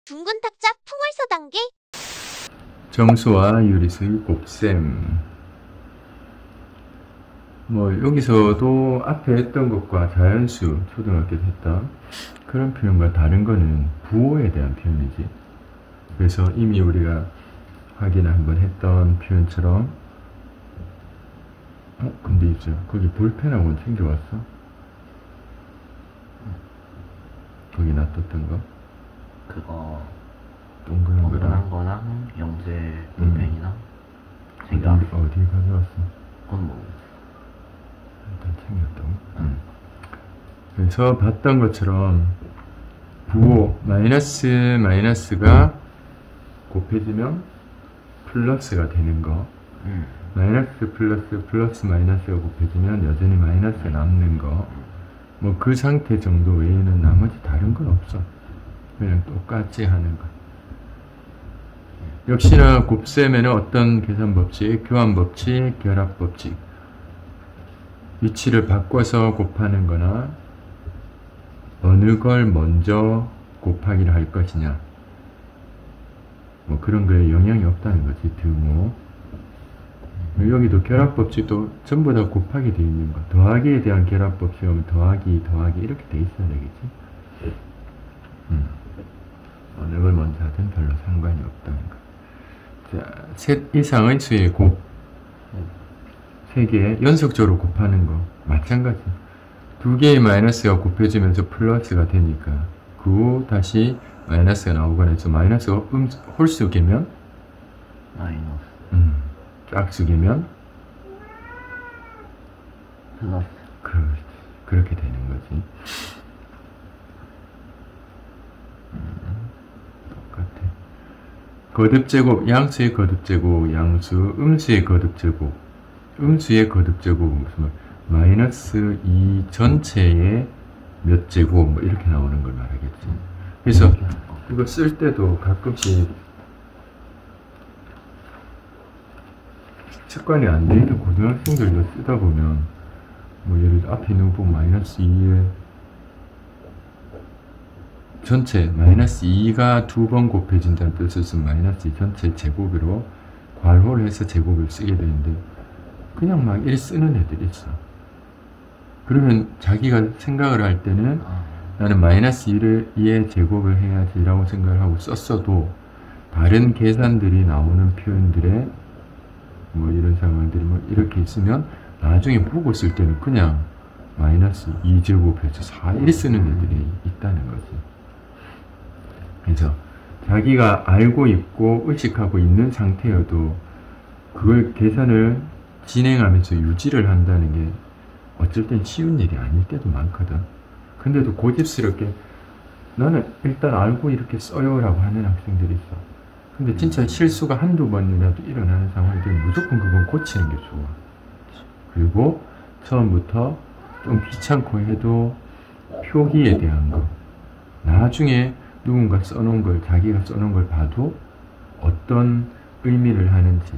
둥근 탁자 풍월서 단계. 정수와 유리수의 곱셈. 여기서도 앞에 했던 것과 자연수, 초등학교 때 했던 그런 표현과 다른 거는 부호에 대한 표현이지. 그래서 이미 우리가 확인을 한번 했던 표현처럼, 근데 있죠. 거기 볼펜하고는 챙겨왔어? 거기 놔뒀던 거? 그거 동그란 동그란 거랑 영재 볼펜이랑 챙겨. 어디 가져왔어? 그건 뭐 일단 챙겼다고? 그래서 봤던 것처럼 부호 마이너스가 곱해지면 플러스가 되는 거, 마이너스 플러스 마이너스가 곱해지면 여전히 마이너스가 남는 거, 그 상태 정도 외에는 나머지 다른 건 없어. 그냥 똑같이 하는 거. 역시나 곱셈에는 어떤 계산 법칙, 교환 법칙, 결합 법칙, 위치를 바꿔서 곱하는 거나 어느 걸 먼저 곱하기를 할 것이냐, 그런 거에 영향이 없다는 거지. 등호. 여기도 결합 법칙도 전부 다 곱하기 되어 있는 거. 더하기에 대한 결합 법칙은 더하기 이렇게 돼 있어야 되겠지. 어느 걸 먼저 하든 별로 상관이 없다는 거. 자, 셋 이상의 수의 곱, 세 개 연속적으로 곱하는 거 마찬가지. 두 개의 마이너스가 곱해지면서 플러스가 되니까 그 후 다시 마이너스가 나오거나 해서 마이너스가 홀수개면 마이너스, 짝수개면 플러스. 그렇게 되는 거지. 똑같아. 거듭제곱, 양수의 거듭제곱, 양수, 음수의 거듭제곱, 음수의 거듭제곱은 무슨 말? 마이너스 2 전체의 몇 제곱 이렇게 나오는 걸 말하겠지. 그래서 이거 쓸 때도 가끔씩 습관이 안 돼 있는 고등학생들도 쓰다 보면 예를 들어 앞에 있는 거 보면 마이너스 2의 전체, 마이너스 2가 두 번 곱해진다는 뜻에서 마이너스 2 전체 제곱으로 괄호를 해서 제곱을 쓰게 되는데 그냥 막 1 쓰는 애들이 있어. 그러면 자기가 생각을 할 때는 나는 마이너스 2의 제곱을 해야지 라고 생각을 하고 썼어도 다른 계산들이 나오는 표현들에 이런 상황들이 이렇게 있으면 나중에 보고 쓸 때는 그냥 마이너스 2제곱해서 4, 1 쓰는 애들이 있다는 거지. 그래서 자기가 알고 있고 의식하고 있는 상태여도 그걸 계산을 진행하면서 유지를 한다는 게 어쩔 땐 쉬운 일이 아닐 때도 많거든. 근데도 고집스럽게 나는 일단 알고 이렇게 써요 라고 하는 학생들이 있어. 근데 진짜 실수가 한두 번이라도 일어나는 상황이 되면 무조건 그건 고치는 게 좋아. 그리고 처음부터 좀 귀찮고 해도 표기에 대한 거, 나중에 누군가 써놓은 걸, 자기가 써놓은 걸 봐도 어떤 의미를 하는지,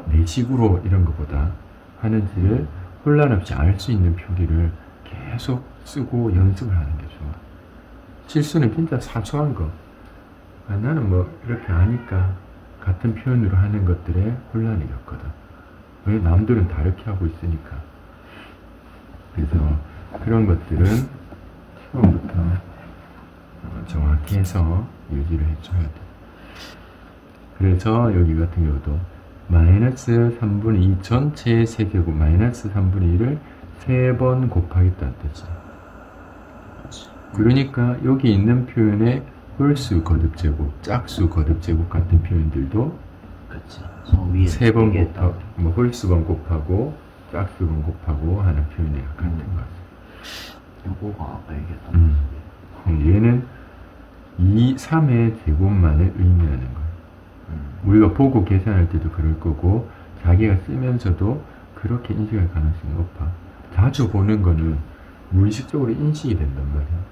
내 식으로 이런 것보다 하는지를 혼란 없이 알 수 있는 표기를 계속 쓰고 연습을 하는 게 좋아. 실수는 진짜 사소한 거. 나는 이렇게 아니까 같은 표현으로 하는 것들에 혼란이 없거든. 왜 남들은 다르게 하고 있으니까. 그래서 그런 것들은 처음부터 정확히 해서 유지를 해줘야 돼. 그래서 여기 같은 경우도 마이너스 3분의 2 전체의 세제곱, 마이너스 3분의 2를 3번 곱하겠다는 뜻이야. 그러니까 여기 있는 표현에 홀수 거듭제곱, 짝수 거듭제곱 같은 표현들도 3번 곱하고, 홀수번 곱하고 짝수번 곱하고 하는 표현이랑 같은 거지. 요거가 아까 얘기했던 얘는 2, 3의 제곱만을 의미하는 거야. 우리가 보고 계산할 때도 그럴 거고 자기가 쓰면서도 그렇게 인식할 가능성이 높아. 자주 보는 거는 무의식적으로 인식이 된단 말이야.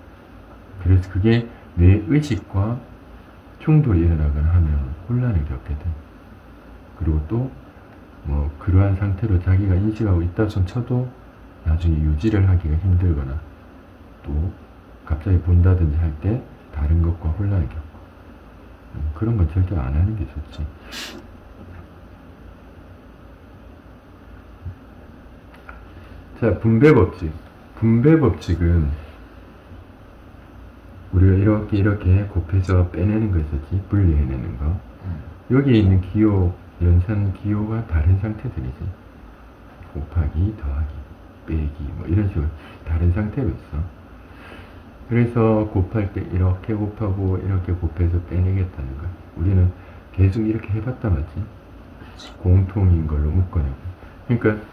그래서 그게 내 의식과 충돌이 일어나거나 하면 혼란을 겪게 돼. 그리고 또 그러한 상태로 자기가 인식하고 있다 손 쳐도 나중에 유지를 하기가 힘들거나 또 갑자기 본다든지 할 때 다른 것과 혼란을 겪고 그런 건 절대 안 하는 게 좋지. 자, 분배법칙. 분배법칙은 우리가 이렇게 곱해서 빼내는 거 있었지. 분리해내는 거. 여기에 있는 기호, 연산 기호가 다른 상태들이지. 곱하기, 더하기, 빼기, 뭐 이런 식으로 다른 상태로 있어. 그래서 곱할 때 이렇게 곱하고 이렇게 곱해서 빼내겠다는 거야. 우리는 계속 이렇게 해봤단 말이지. 공통인 걸로 묶어내고. 그러니까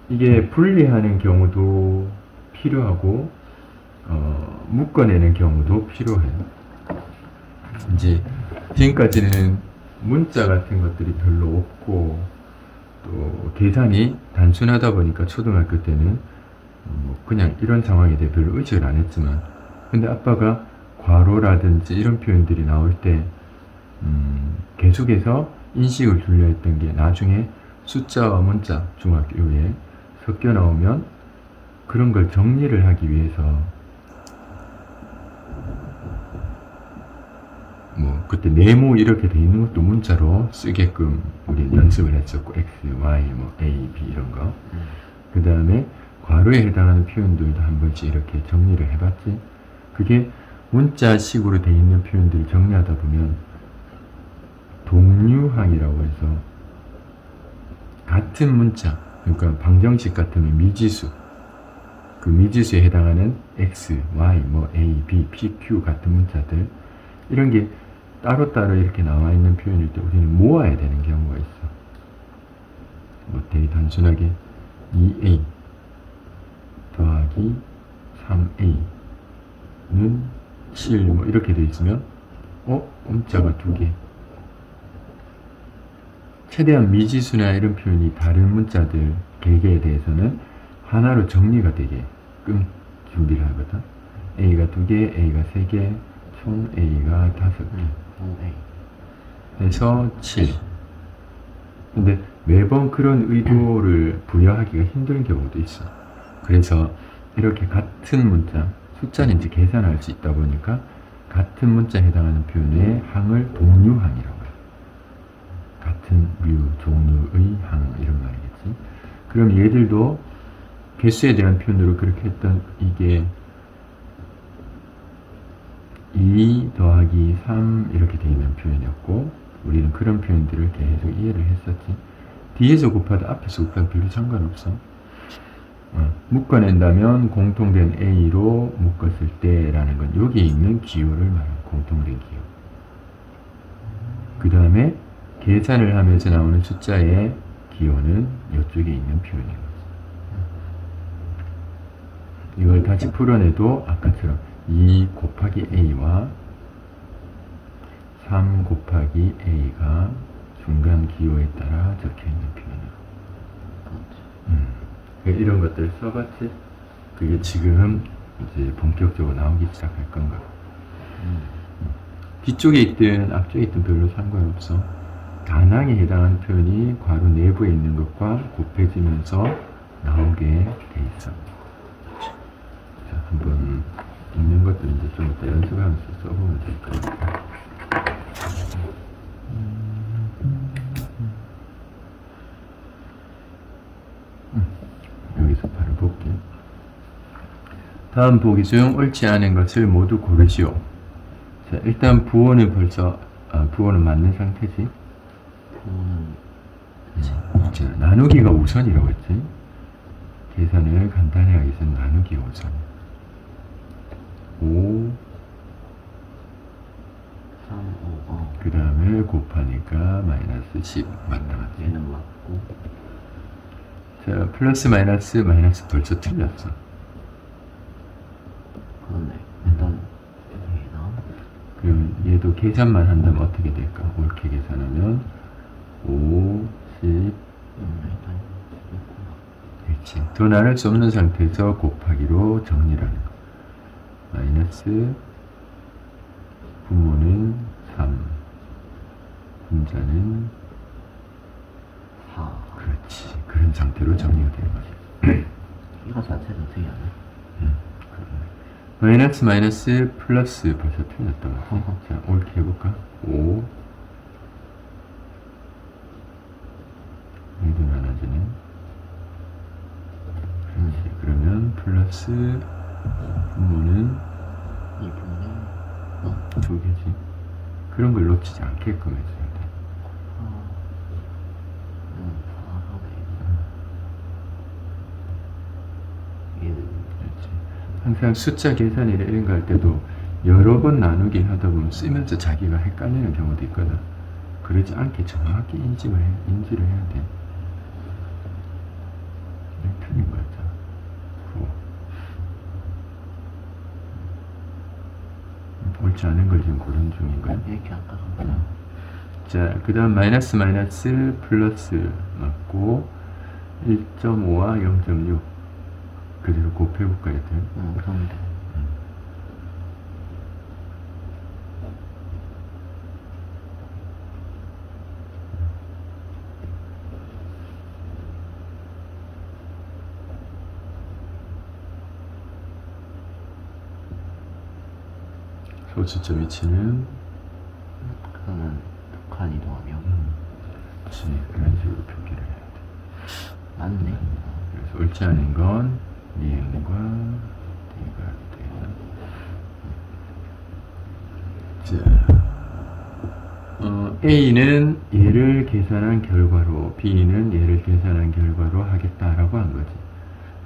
이게 분리하는 경우도 필요하고 묶어내는 경우도 필요해요. 이제 지금까지는 문자 같은 것들이 별로 없고 또 계산이 단순하다 보니까 초등학교 때는 그냥 이런 상황에 대해 별로 의식을 안 했지만, 근데 아빠가 괄호라든지 이런 표현들이 나올 때 계속해서 인식을 주려 했던 게 나중에 숫자와 문자 중학교에 섞여 나오면 그런 걸 정리를 하기 위해서 그때 네모 이렇게 돼 있는 것도 문자로 쓰게끔 우리 연습을 했었고, X, Y, A, B 이런 거. 그 다음에 괄호에 해당하는 표현들도 한 번씩 이렇게 정리를 해봤지. 그게 문자식으로 돼 있는 표현들을 정리하다 보면 동류항이라고 해서 같은 문자, 그러니까 방정식 같으면 미지수, 그 미지수에 해당하는 X, Y, A, B, P, Q 같은 문자들, 이런 게 따로따로 이렇게 나와 있는 표현일 때 우리는 모아야 되는 경우가 있어. 되게 단순하게 2A 더하기 3A는 7 이렇게 돼 있으면 문자가 두 개. 최대한 미지수나 이런 표현이 다른 문자들 개개에 대해서는 하나로 정리가 되게끔 준비를 하거든. A가 두 개, A가 세 개, 총 A가 5개. 해서 7. 근데 매번 그런 의도를 부여하기가 힘든 경우도 있어. 그래서 이렇게 같은 문자, 숫자는 이제 계산할 수 있다 보니까 같은 문자에 해당하는 표현의 항을 동류항이라고 해요. 같은 류, 종류의 항 이런 말이겠지. 그럼 얘들도 개수에 대한 표현으로 그렇게 했던 이게 2 더하기 3 이렇게 되어 있는 표현이었고, 우리는 그런 표현들을 계속 이해를 했었지. 뒤에서 곱하다 앞에서 곱하다 별로 상관없어. 묶어낸다면 공통된 A로 묶었을 때라는 건 여기에 있는 기호를 말하는 공통된 기호. 그 다음에 계산을 하면서 나오는 숫자의 기호는 이쪽에 있는 표현인 거지. 이걸 다시 풀어내도 아까처럼 2 곱하기 A와 3 곱하기 A가 중간 기호에 따라 적혀있는 표현이야. 이런 것들을 써봤지? 그게 지금 이제 본격적으로 나오기 시작할 건가. 뒤쪽에 있든 앞쪽에 있든 별로 상관없어. 단항에 해당하는 표현이 괄호 내부에 있는 것과 곱해지면서 나오게 돼 있어. 자, 한번 있는 것들 이제 좀 이따 연습하면서 써보면 될 거니까. 여기서 바로 볼게요. 다음 보기 중 옳지 않은 것을 모두 고르시오. 자, 일단 부호는 벌써 부호는 맞는 상태지. 자, 나누기가 우선이라고 했지. 계산을 간단히 하기 위해서 나누기가 우선. 5 3, 5, 그 다음에 곱하니까 마이너스 10 맞나 맞지? 얘는 맞고. 자, 플러스 마이너스 벌써 틀렸어. 그렇네. 일단 여기다. 그럼 얘도 계산만 한다면 어떻게 될까? 옳게 계산하면 5, 10 일단 있구나. 그렇지. 더 나눌 수 없는 상태에서 곱하기로 정리를 하는 거. 마이너스 부모는 3, 분자는 4. 그렇지. 그런 상태로 정리가 되는 거지. 이거 자체는 어떻게 하네? 마이너스 플러스 벌써 틀렸던 거지. 자, 옳게 해볼까? 5 플러스 분모는 2분의 2개지. 그런 걸 놓치지 않게끔 해줘야 돼. 4에 1. 그렇지. 항상 숫자 계산이나 이런 거 할 때도 여러 번 나누기 하다 보면 쓰면서 자기가 헷갈리는 경우도 있거든. 그러지 않게 정확히 인지를 해야 돼. 틀린 거였잖아. 옳지 않은 걸 지금 고른 중인 거야. 이렇게 아까 그랬잖아. 자, 그 다음 마이너스 플러스 맞고 1.5와 0.6 그대로 곱해볼까 얘들. 그럼 돼. 소수점 위치는 그러면 북한 이동하면 그렇지. 그런 식으로 표기를 해야 돼. 맞네. 그래서 옳지 않은 건 니은과 D가 돼요. 자, A는 얘를 계산한 결과로, B는 얘를 계산한 결과로 하겠다라고 한 거지.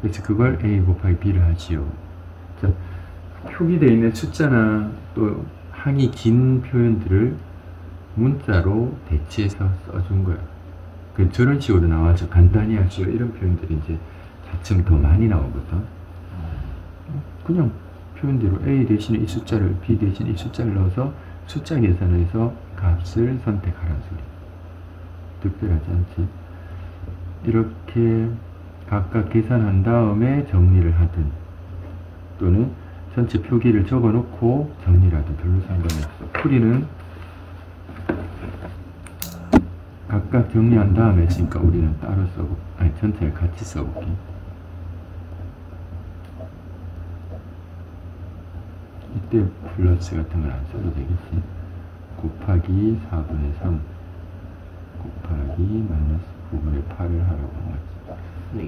그래서 그걸 A 곱하기 B를 하지요. 자, 표기되어 있는 숫자나 또 항이 긴 표현들을 문자로 대체해서 써준 거야. 그 저런 식으로 나와서 간단히 하시오 이런 표현들이 이제 차츰 더 많이 나오거든. 그냥 표현대로 A 대신에 이 숫자를, B 대신에 이 숫자를 넣어서 숫자 계산해서 값을 선택하라는 소리. 특별하지 않지. 이렇게 각각 계산한 다음에 정리를 하든 또는 전체 표기를 적어 놓고 정리를 하든 별로 상관없어. 풀이는 각각 정리한 다음에 했으니까 우리는 따로 써볼게. 아니, 전체를 같이 써볼게. 이때 플러스 같은 걸 안 써도 되겠지. 곱하기 4분의 3 곱하기 마이너스 9분의 8을 하라고 한 거지. 근데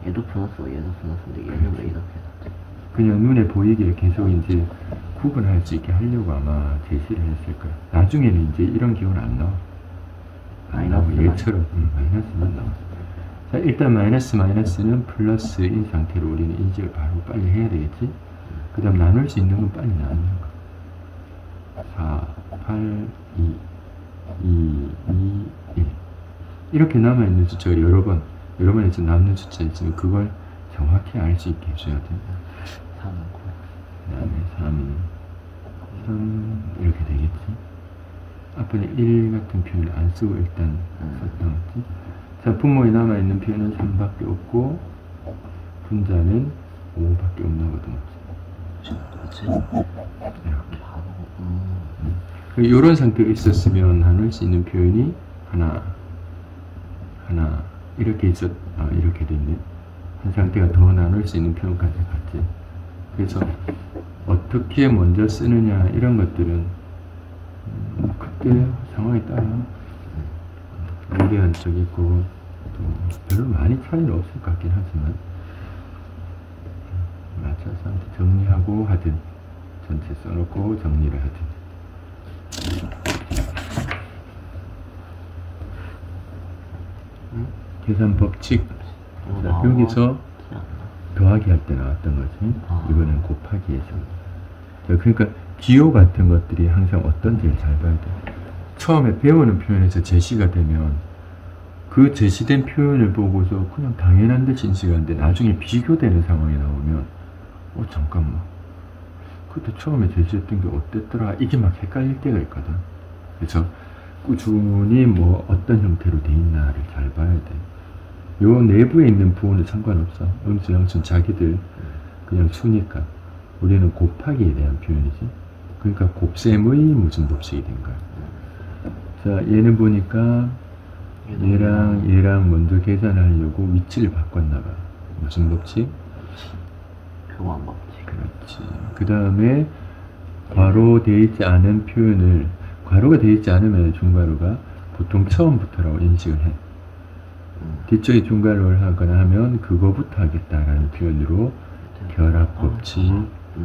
얘도 플러스고 얘도 플러스인데 얘는 왜 이렇게 났지? 그냥 눈에 보이게 계속 이제 구분할 수 있게 하려고 아마 제시를 했을 거야. 나중에는 이제 이런 기호는 안 나와. 안 나오고 얘처럼 마이너스만 나와. 자, 일단 마이너스는 플러스인 상태로 우리는 인식을 바로 빨리 해야 되겠지. 그 다음 나눌 수 있는 건 빨리 나누는 거. 4, 8, 2, 1 이렇게 남아있는 숫자가 여러 번 해서 남는 숫자 있으면 그걸 정확히 알 수 있게 해줘야 돼. 3, 9 그 다음에 3 이렇게 되겠지. 앞에는 1 같은 표현을 안 쓰고 일단 썼던 거지. 자, 분모에 남아있는 표현은 3밖에 없고 분자는 5밖에 없나 보다. 그렇지? 이렇게. 바로 이런 상태가 있었으면 나눌 수 있는 표현이 하나 이렇게 이렇게 됐네. 한 상태가 더 나눌 수 있는 표현까지 갔지. 그래서 어떻게 먼저 쓰느냐 이런 것들은 그때 상황에 따라 유리한 쪽이 있고 또 별로 많이 차이는 없을 것 같긴 하지만 맞춰서 정리하고 하든 전체 써놓고 정리를 하든. 계산 법칙. 자, 여기서 더하기 할 때 나왔던 거지. 이거는 곱하기에서. 자, 그러니까 기호 같은 것들이 항상 어떤지를 잘 봐야 돼. 처음에 배우는 표현에서 제시가 되면 그 제시된 표현을 보고서 그냥 당연한 듯이 인식하는데 나중에 비교되는 상황이 나오면 잠깐만, 그때 처음에 제시했던 게 어땠더라 이게 막 헷갈릴 때가 있거든. 그래서 꾸준히 뭐 어떤 형태로 돼 있나를 잘 봐야 돼. 요 내부에 있는 부호는 상관없어. 음수 자기들 그냥 수니까. 우리는 곱하기에 대한 표현이지. 그러니까 곱셈의 무슨 법칙이 된 거야. 자, 얘는 보니까 얘랑 먼저 계산하려고 위치를 바꿨나 봐. 무슨 법칙? 교환 법칙. 그렇지. 그 다음에 괄호 되어 있지 않은 표현을, 괄호가 되어 있지 않으면 중괄호가 보통 처음부터라고 인식을 해. 뒤쪽에 중괄호를 하거나 하면 그거부터 하겠다라는 표현으로 결합 법칙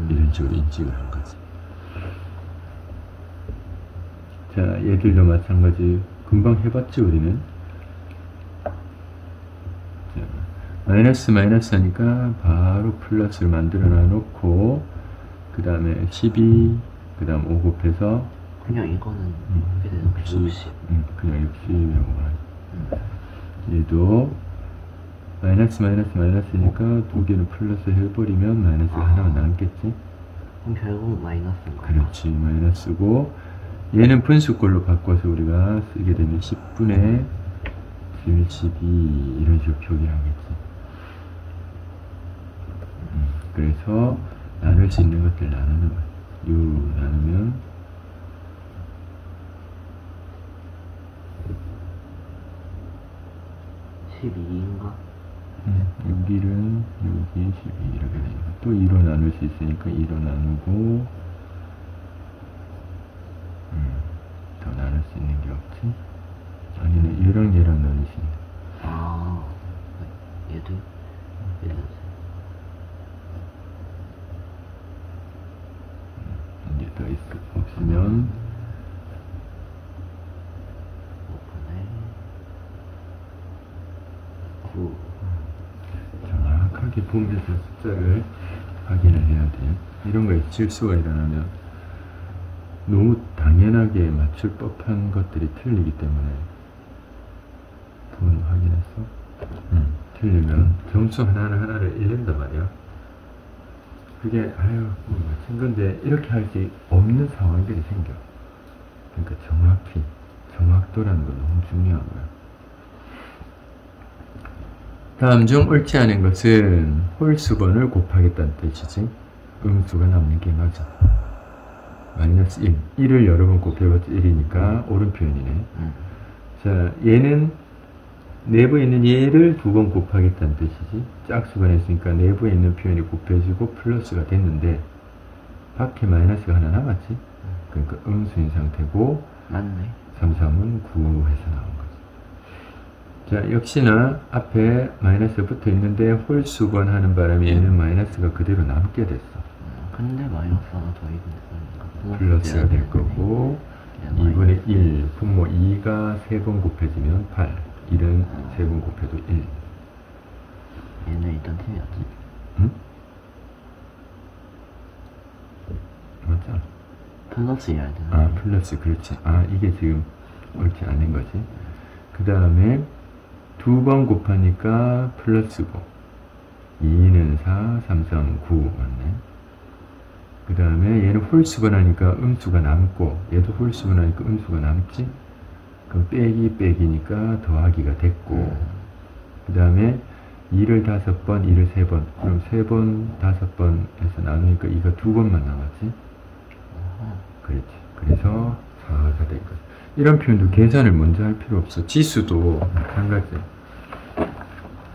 이런 식으로 인식을 한 거지. 자, 얘들도 마찬가지. 금방 해봤지 우리는. 자, 마이너스 마이너스 하니까 바로 플러스를 만들어 놔놓고 그 다음에 12, 그 다음 5 곱해서 그냥 이거는 이렇게 되는 거 60. 그냥 60이라고 하지. 얘도 마이너스 마이너스 마이너스니까 두 개는 플러스 해버리면 마이너스가 하나만 남겠지. 그럼 결국 마이너스인 거야. 그렇지, 마이너스고 얘는 분수꼴로 바꿔서 우리가 쓰게 되면 10분의 72 이런 식으로 표기하겠지. 그래서 나눌 수 있는 것들 나누는 거야. 6 나누면 12인가? 여기는 6이 12 이렇게 되니까 또 2로 나눌 수 있으니까 2로 나누고 더 나눌 수 있는 게 없지? 아니면 얘랑 얘랑 나눌 수 있는. 아, 얘도? 얘도. 이제 더 없으면 5분의 9. 정확하게 보면서 숫자를 확인을 해야 돼. 이런 거에 실수가 일어나면 너무 당연하게 맞출 법한 것들이 틀리기 때문에 돈 확인했어? 틀리면 점수 하나를 잃는단 말이야. 그게 아유 뭐 맞춘 건데 이렇게 할 수 없는 상황들이 생겨. 그러니까 정확도라는 건 너무 중요한 거야. 다음 중 옳지 않은 것은 홀수번을 곱하겠다는 뜻이지. 음수가 남는 게 맞아. 마이너스 1. 1을 여러 번 곱해봤자 1이니까 옳은 표현이네. 자, 얘는 내부에 있는 얘를 두 번 곱하겠다는 뜻이지. 짝수가 냈으니까 내부에 있는 표현이 곱해지고 플러스가 됐는데 밖에 마이너스가 하나 남았지. 그러니까 음수인 상태고 맞네. 3, 3은 9해서 나온 거지. 자, 역시나 앞에 마이너스 붙어 있는데 홀수번 하는 바람에 얘는 마이너스가 그대로 남게 됐어. 근데 마이너스 하나 더 있으니까 플러스가 될 거고 2분의 1 분모 2가 3번 곱해지면 8 1은 3번 곱해도 1. 얘는 있던 팀이었지. 응? 맞잖아. 플러스 해야 되나? 아, 플러스, 그렇지. 아, 이게 지금 옳지 않은 거지. 그 다음에 두 번 곱하니까 플러스고 2는 4, 3, 3, 9 맞네. 그 다음에 얘는 홀수번 하니까 음수가 남고 얘도 홀수번 하니까 음수가 남지. 그럼 빼기 빼기니까 더하기가 됐고 그 다음에 2를 5번, 2를 3번. 그럼 3번, 5번 해서 나누니까 2가 두 번만 남았지. 그렇지. 그래서 4가 된 거지. 이런 표현도 계산을 먼저 할 필요 없어. 지수도 마찬가지.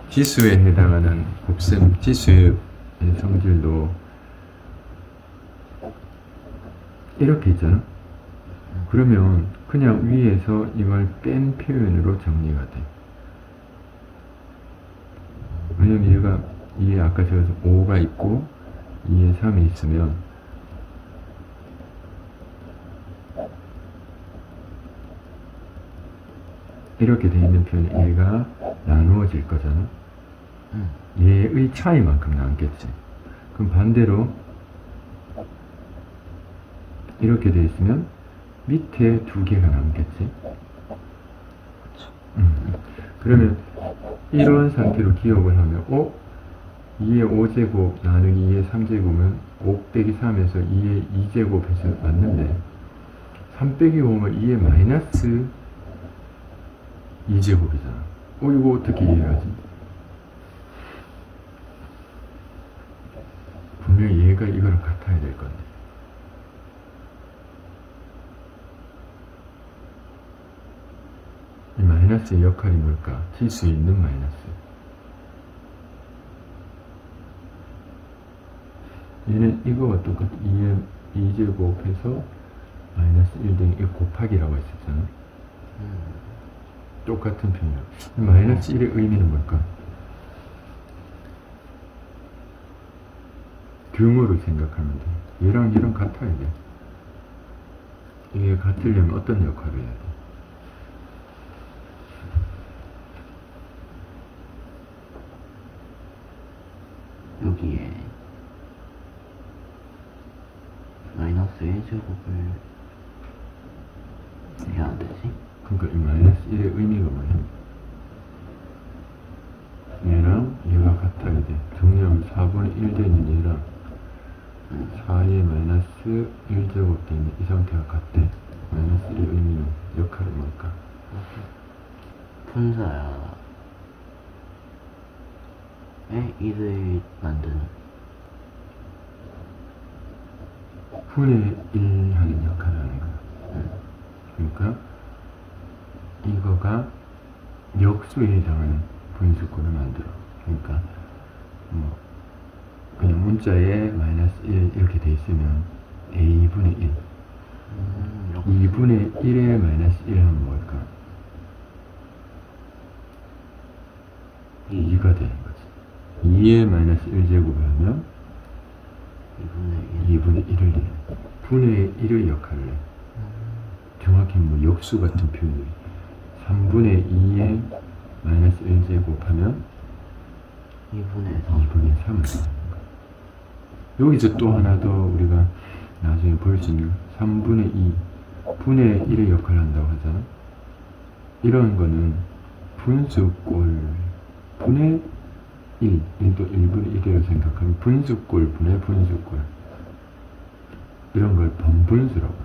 지수에 해당하는 곱셈, 지수의 성질도 이렇게 있잖아. 그러면 그냥 위에서 이걸 뺀 표현으로 정리가 돼. 왜냐면 얘가 2에 아까 제가 5가 있고 2에 3이 있으면 이렇게 돼 있는 표현이 얘가 나누어질 거잖아. 얘의 차이만큼 남겠지. 그럼 반대로 이렇게 돼 있으면 밑에 두 개가 남겠지. 그러면 이런 상태로 기억을 하면 2의 5제곱 나누기 2의 3제곱은 5 빼기 3에서 2의 2제곱해서 맞는데 3 빼기 5면 2의 마이너스 2제곱이잖아. 이거 어떻게 이해하지? 분명히 얘가 이거랑 같아야 될 건데. 이 마이너스의 역할이 뭘까? 지수에 있는 마이너스. 얘는 이거와 똑같아. 2의 2제곱해서 마이너스 1 등이 곱하기라고 했었잖아. 똑같은 표현. 마이너스 1의 의미는 뭘까? 등으로 생각하면 돼. 얘랑 얘랑 같아야 돼. 이게 같으려면 어떤 역할을 해야 돼? 여기에 마이너스 1제곱을 해야 안 되지? 그러니까 이 마이너스 1의 의미가 뭐야? 얘랑 얘가 같아야 돼. 정렬 4분의 1 되는 얘랑 4의 마이너스 1제곱 되는 이 상태가 같대. 마이너스 1의 의미는 역할이 뭘까? 분자야 의 1을 만드는 분의 1 하는 역할을 하는 거야. 그러니까 이거가 역수에 해당하는 분수꼴을 만들어. 그러니까 뭐 그냥 문자에 마이너스 1 이렇게 돼 있으면 a분의 1 2분의 1에 마이너스 1 하면 뭘까? 2가 되는 거지. 2에 마이너스 1제곱을 하면 2분의 1을 내. 분의 1의 역할을 해. 정확히 뭐 역수 같은 표현이 3분의 2에 마이너스 1제곱 하면 2분의 3을 여기서 또 하나 더 우리가 나중에 볼 수 있는 3분의 2 분의 1의 역할을 한다고 하잖아. 이런 거는 분수꼴 분의 1, 1도 1분의 1이라고 생각하면 분수꼴 분의 분수꼴 이런 걸 번분수라고 해.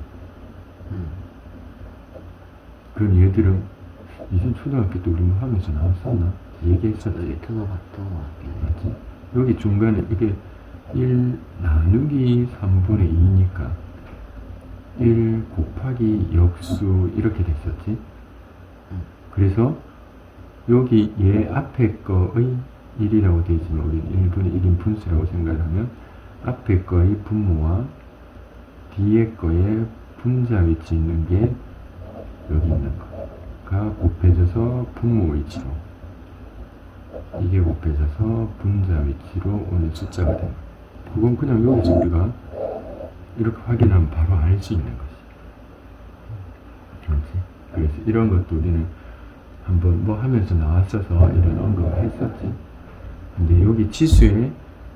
그럼 얘들은 이전 초등학교 때 우리 뭐 하면서 나왔었나? 얘기했었지. 여기 들어봤던 것 같긴 해. 맞지? 여기 중간에 이게 1 나누기 3분의 2니까 1 곱하기 역수 이렇게 됐었지. 그래서 여기 얘 앞에 거의 1이라고 되어 있지만 우리는 1분의 1인 분수라고 생각하면 앞에 거의 분모와 뒤에 거에 분자 위치 있는 게 여기 있는 거가 곱해져서 분모 위치로 이게 곱해져서 분자 위치로 오는 숫자가 됩니다. 그건 그냥 여기서 우리가 이렇게 확인하면 바로 알 수 있는 것이. 그렇지? 그래서 이런 것도 우리는 한번 뭐 하면서 나왔어서 이런 언급을 했었지. 근데 여기 치수에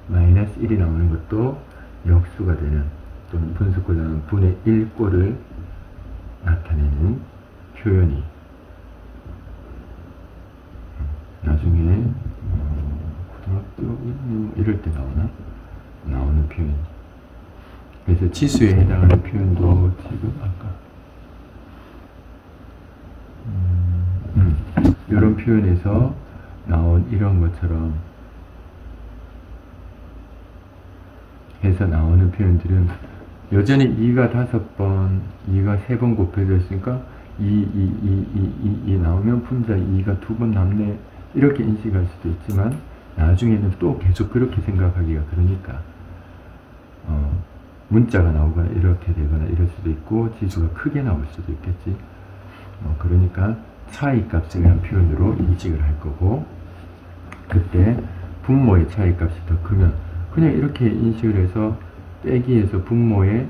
마이너스 1이 나오는 것도 역수가 되는 또는 분수꼴 나오는 분의 1꼴을 나타내는 표현이 나중에 고등학교 1, 이럴 때 나오는 표현. 그래서 치수에 해당하는 표현도 지금 아까 이런 표현에서 나온 이런 것처럼 해서 나오는 표현들은 여전히 2가 5번, 2가 3번 곱해져 있으니까 2 나오면 분자 2가 2번 남네 이렇게 인식할 수도 있지만 나중에는 또 계속 그렇게 생각하기가 그러니까 문자가 나오거나 이렇게 되거나 이럴 수도 있고 지수가 크게 나올 수도 있겠지. 그러니까 차이값이라는 표현으로 인식을 할 거고 그때 분모의 차이값이 더 크면 그냥 이렇게 인식을 해서 빼기에서 분모의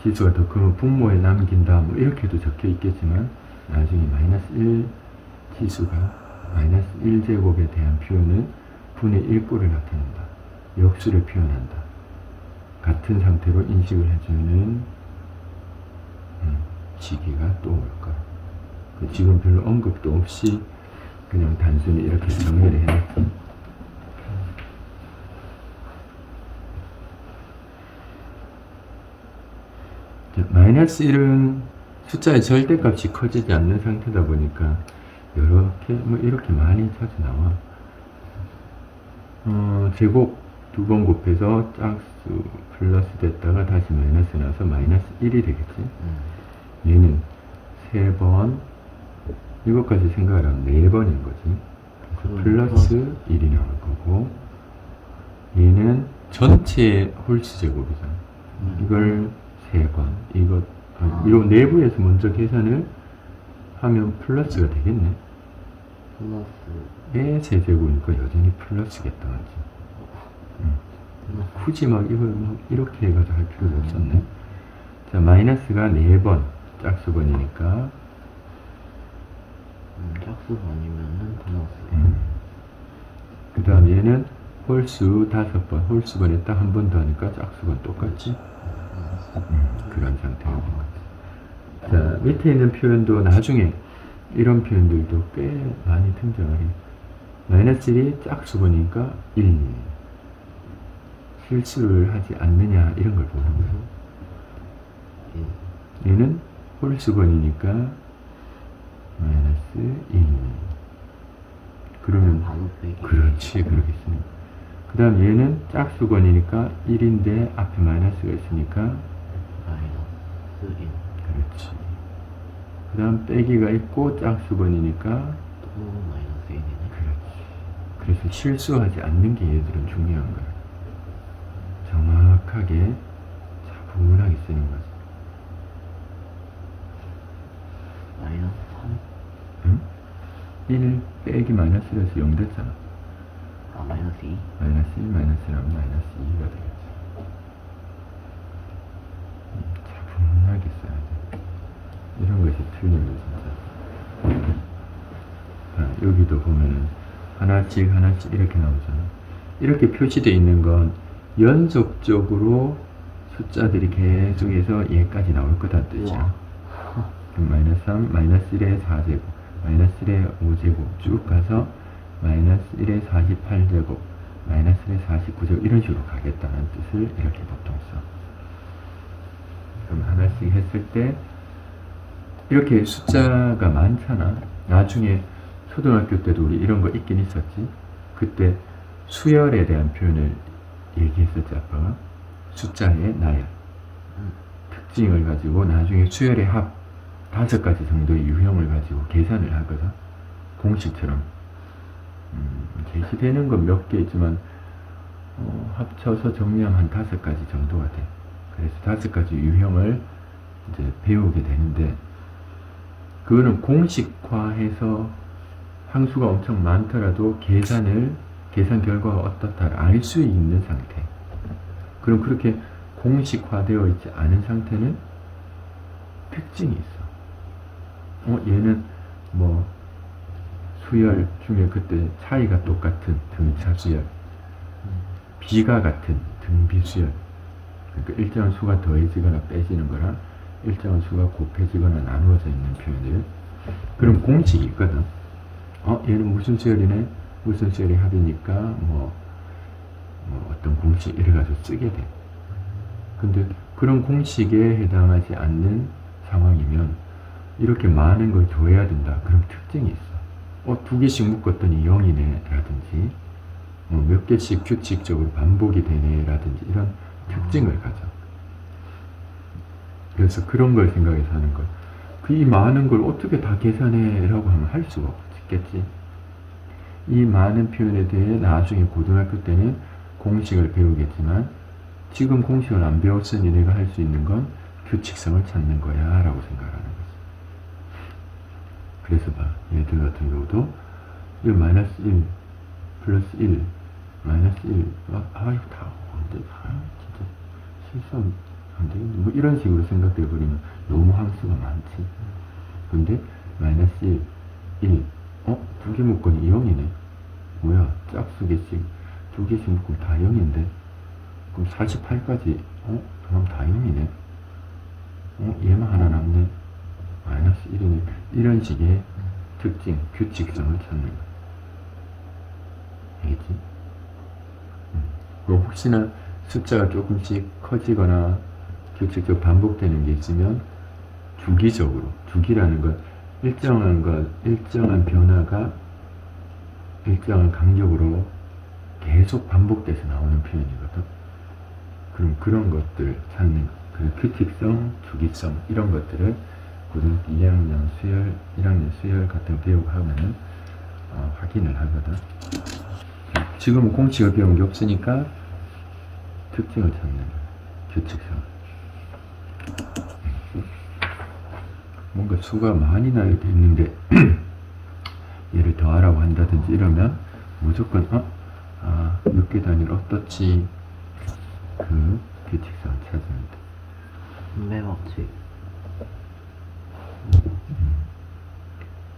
지수가 더 크면 분모에 남긴다 뭐 이렇게도 적혀 있겠지만 나중에 마이너스 1 지수가 마이너스 1제곱에 대한 표현은 분의 1꼴을 나타낸다. 역수를 표현한다. 같은 상태로 인식을 해주는 시기가 또 올까. 지금 별로 언급도 없이 그냥 단순히 이렇게 정리를 해놨지. 마이너스 1은 숫자의 절대값이 커지지 않는 상태다 보니까 이렇게 많이 자주 나와. 제곱 2번 곱해서 짝수 플러스 됐다가 다시 마이너스 나서 마이너스 1이 되겠지. 얘는 3번 이것까지 생각을 하면 4번인 거지. 그래서 플러스 1이 나올 거고 얘는 전체 홀수 제곱이잖아. 이걸 3번 이거 내부에서 먼저 계산을 하면 플러스가 되겠네. 플러스 의 세제곱이니까 여전히 플러스겠다, 맞지? 굳이 막 이걸 막 이렇게 해가지고 할 필요가 없었네. 자, 마이너스가 4번, 짝수번이니까. 짝수번이면은 플러스. 그 다음 얘는 홀수 5번, 홀수번에 딱 한 번 더 하니까 짝수번 똑같지? 그런 상태가 된 거지. 자, 밑에 있는 표현도 나중에 이런 표현들도 꽤 많이 등장을 해. 마이너스 1이 짝수번이니까 1. 실수를 하지 않느냐 이런 걸 보는 거야. 얘는 홀수번이니까 마이너스 1. 그러면 바로 빼기. 그렇지, 그러겠습니다. 그 다음 얘는 짝수번이니까 1인데 앞에 마이너스가 있으니까 마이너스 1. 그렇지. 그 다음 빼기가 있고 짝수번이니까 또 마이너스 1이네. 그렇지. 그래서 실수하지 않는 게 얘들은 중요한 거야. 정확하게 차분하게 쓰는 거지. 마이너스 3. 응? 1 빼기 마이너스라서 0 됐잖아. 아, 마이너스 2. 마이너스 1 마이너스라면 마이너스 2가 되겠지. 차분하게 써야 돼. 이런 것이 틀리면 진짜. 자, 여기도 보면은 하나씩 하나씩 이렇게 나오잖아. 이렇게 표시되어 있는 건 연속적으로 숫자들이 계속해서 얘까지 나올 거다 뜻이야. 그럼 마이너스 3, 마이너스 1의 4제곱, 마이너스 1의 5제곱 쭉 가서 마이너스 1의 48제곱, 마이너스 1의 49제곱 이런 식으로 가겠다는 뜻을 이렇게 보통 써. 그럼 하나씩 했을 때 이렇게 숫자가 많잖아. 나중에 초등학교 때도 우리 이런 거 있긴 있었지. 그때 수열에 대한 표현을 얘기했었지, 아빠가. 숫자의 나열. 특징을 가지고 나중에 수열의 합 5가지 정도의 유형을 가지고 계산을 하거든. 공식처럼. 제시되는 건 몇 개 있지만 합쳐서 정리하면 한 5가지 정도가 돼. 그래서 5가지 유형을 이제 배우게 되는데 그거는 공식화해서 항수가 엄청 많더라도 계산 결과가 어떻다를 알 수 있는 상태. 그럼 그렇게 공식화되어 있지 않은 상태는 특징이 있어. 얘는 뭐 수열 중에 그때 차이가 똑같은 등차 수열, 비가 같은 등비 수열. 그러니까 일정한 수가 더해지거나 빼지는 거랑 일정한 수가 곱해지거나 나누어져 있는 표현들. 그럼 공식이 있거든. 얘는 무슨 수열이네? 무슨 수열이 합이니까 뭐 어떤 공식 이래가지고 쓰게 돼. 근데 그런 공식에 해당하지 않는 상황이면 이렇게 많은 걸 더해야 된다. 그럼 특징이 있어. 2개씩 묶었더니 0이네 라든지 몇 개씩 규칙적으로 반복이 되네 라든지 이런 특징을 가져. 그래서 그런 걸 생각해서 하는 거야. 이 많은 걸 어떻게 다 계산해 라고 하면 할 수가 없겠지. 이 많은 표현에 대해 나중에 고등학교 때는 공식을 배우겠지만 지금 공식을 안 배웠으니 내가 할 수 있는 건 규칙성을 찾는 거야 라고 생각하는 거지. 그래서 봐, 얘들 같은 경우도 이 마이너스 1 플러스 1 마이너스 1 이거 다 언제 진짜 실수하면 안 되겠네 뭐 이런 식으로 생각돼 버리면 너무 함수가 많지. 근데 마이너스 1 2개 묶으니 0이네. 뭐야, 짝수 개씩 2개씩 묶으면 다 0인데 그럼 48까지 그럼 다 0이네. 얘만 하나 남네. 마이너스 1이네. 이런 식의 특징, 규칙성을 찾는 거야. 알겠지? 그리고 혹시나 숫자가 조금씩 커지거나 규칙적으로 반복되는 게 있으면 주기적으로, 주기라는 건 일정한 변화가 일정한 간격으로 계속 반복돼서 나오는 표현이거든. 그럼 그런 것들 찾는 거. 그 규칙성, 주기성 이런 것들을 고등학교 2학년 수열, 1학년 수열 같은 거 배우고 하면은 확인을 하거든. 지금은 공식을 배운 게 없으니까 특징을 찾는 거야. 규칙성. 뭔가 수가 많이 나야 되는데 얘를 더하라고 한다든지 이러면 무조건 몇 개 단위로 어떻지? 그 규칙성을 찾으면 돼. 매법칙.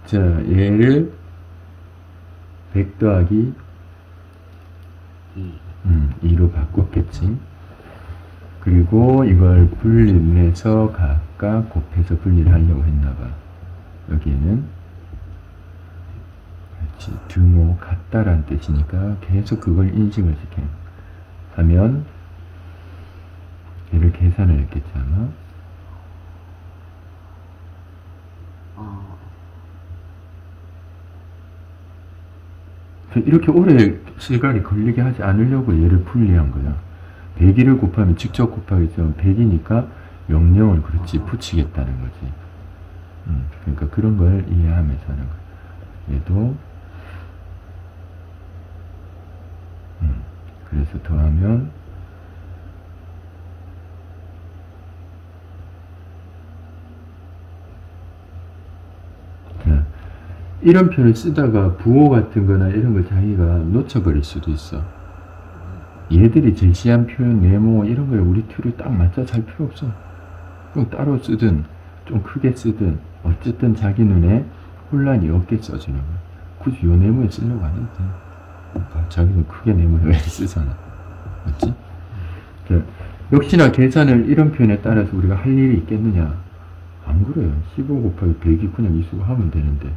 자, 얘를 100 더하기 2로 바꿨겠지. 그리고 이걸 분리를 해서 각각 곱해서 분리를 하려고 했나봐. 여기에는 그렇지, 등호 같다라는 뜻이니까 계속 그걸 인식을 시켜 하면 얘를 계산을 했겠지 아마. 이렇게 오래 시간이 걸리게 하지 않으려고 얘를 분리한 거야. 102를 곱하면 직접 곱하기 전 100이니까 명령을 그렇지 붙이겠다는 거지. 그러니까 그런 걸 이해하면서 하는 거야. 얘도 그래서 더하면 자, 이런 표현을 쓰다가 부호 같은 거나 이런 걸 자기가 놓쳐버릴 수도 있어. 얘들이 제시한 표현, 네모 이런 거에 우리 툴을 딱 맞춰서 할 필요 없어. 좀 따로 쓰든 좀 크게 쓰든 어쨌든 자기 눈에 혼란이 없게 써주는 거야. 굳이 요 네모에 쓰려고 안 해도 돼. 자기는 크게 네모에 왜 쓰잖아. 맞지? 역시나 계산을 이런 표현에 따라서 우리가 할 일이 있겠느냐? 안 그래요. 15 곱하기 100이 그냥 이수고 하면 되는데.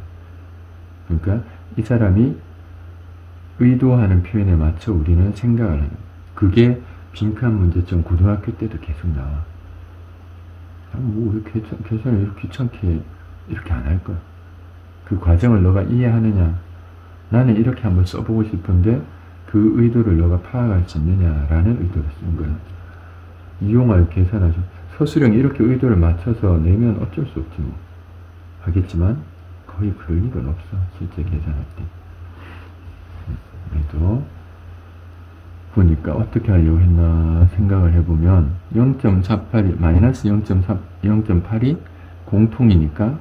그러니까 이 사람이 의도하는 표현에 맞춰 우리는 생각을 하는 거예요. 그게 빈칸 문제점 고등학교 때도 계속 나와. 뭐 왜 계산을 이렇게 귀찮게 이렇게 안 할 거야. 그 과정을 너가 이해하느냐. 나는 이렇게 한번 써보고 싶은데 그 의도를 너가 파악할 수 있느냐라는 의도를 쓴 거야. 이용하여 계산하죠. 서술형이 이렇게 의도를 맞춰서 내면 어쩔 수 없지 뭐. 하겠지만 거의 그럴 일은 없어. 실제 계산할 때. 그래도 보니까 어떻게 하려고 했나 생각을 해보면 0.48이 마이너스 0.8이 공통이니까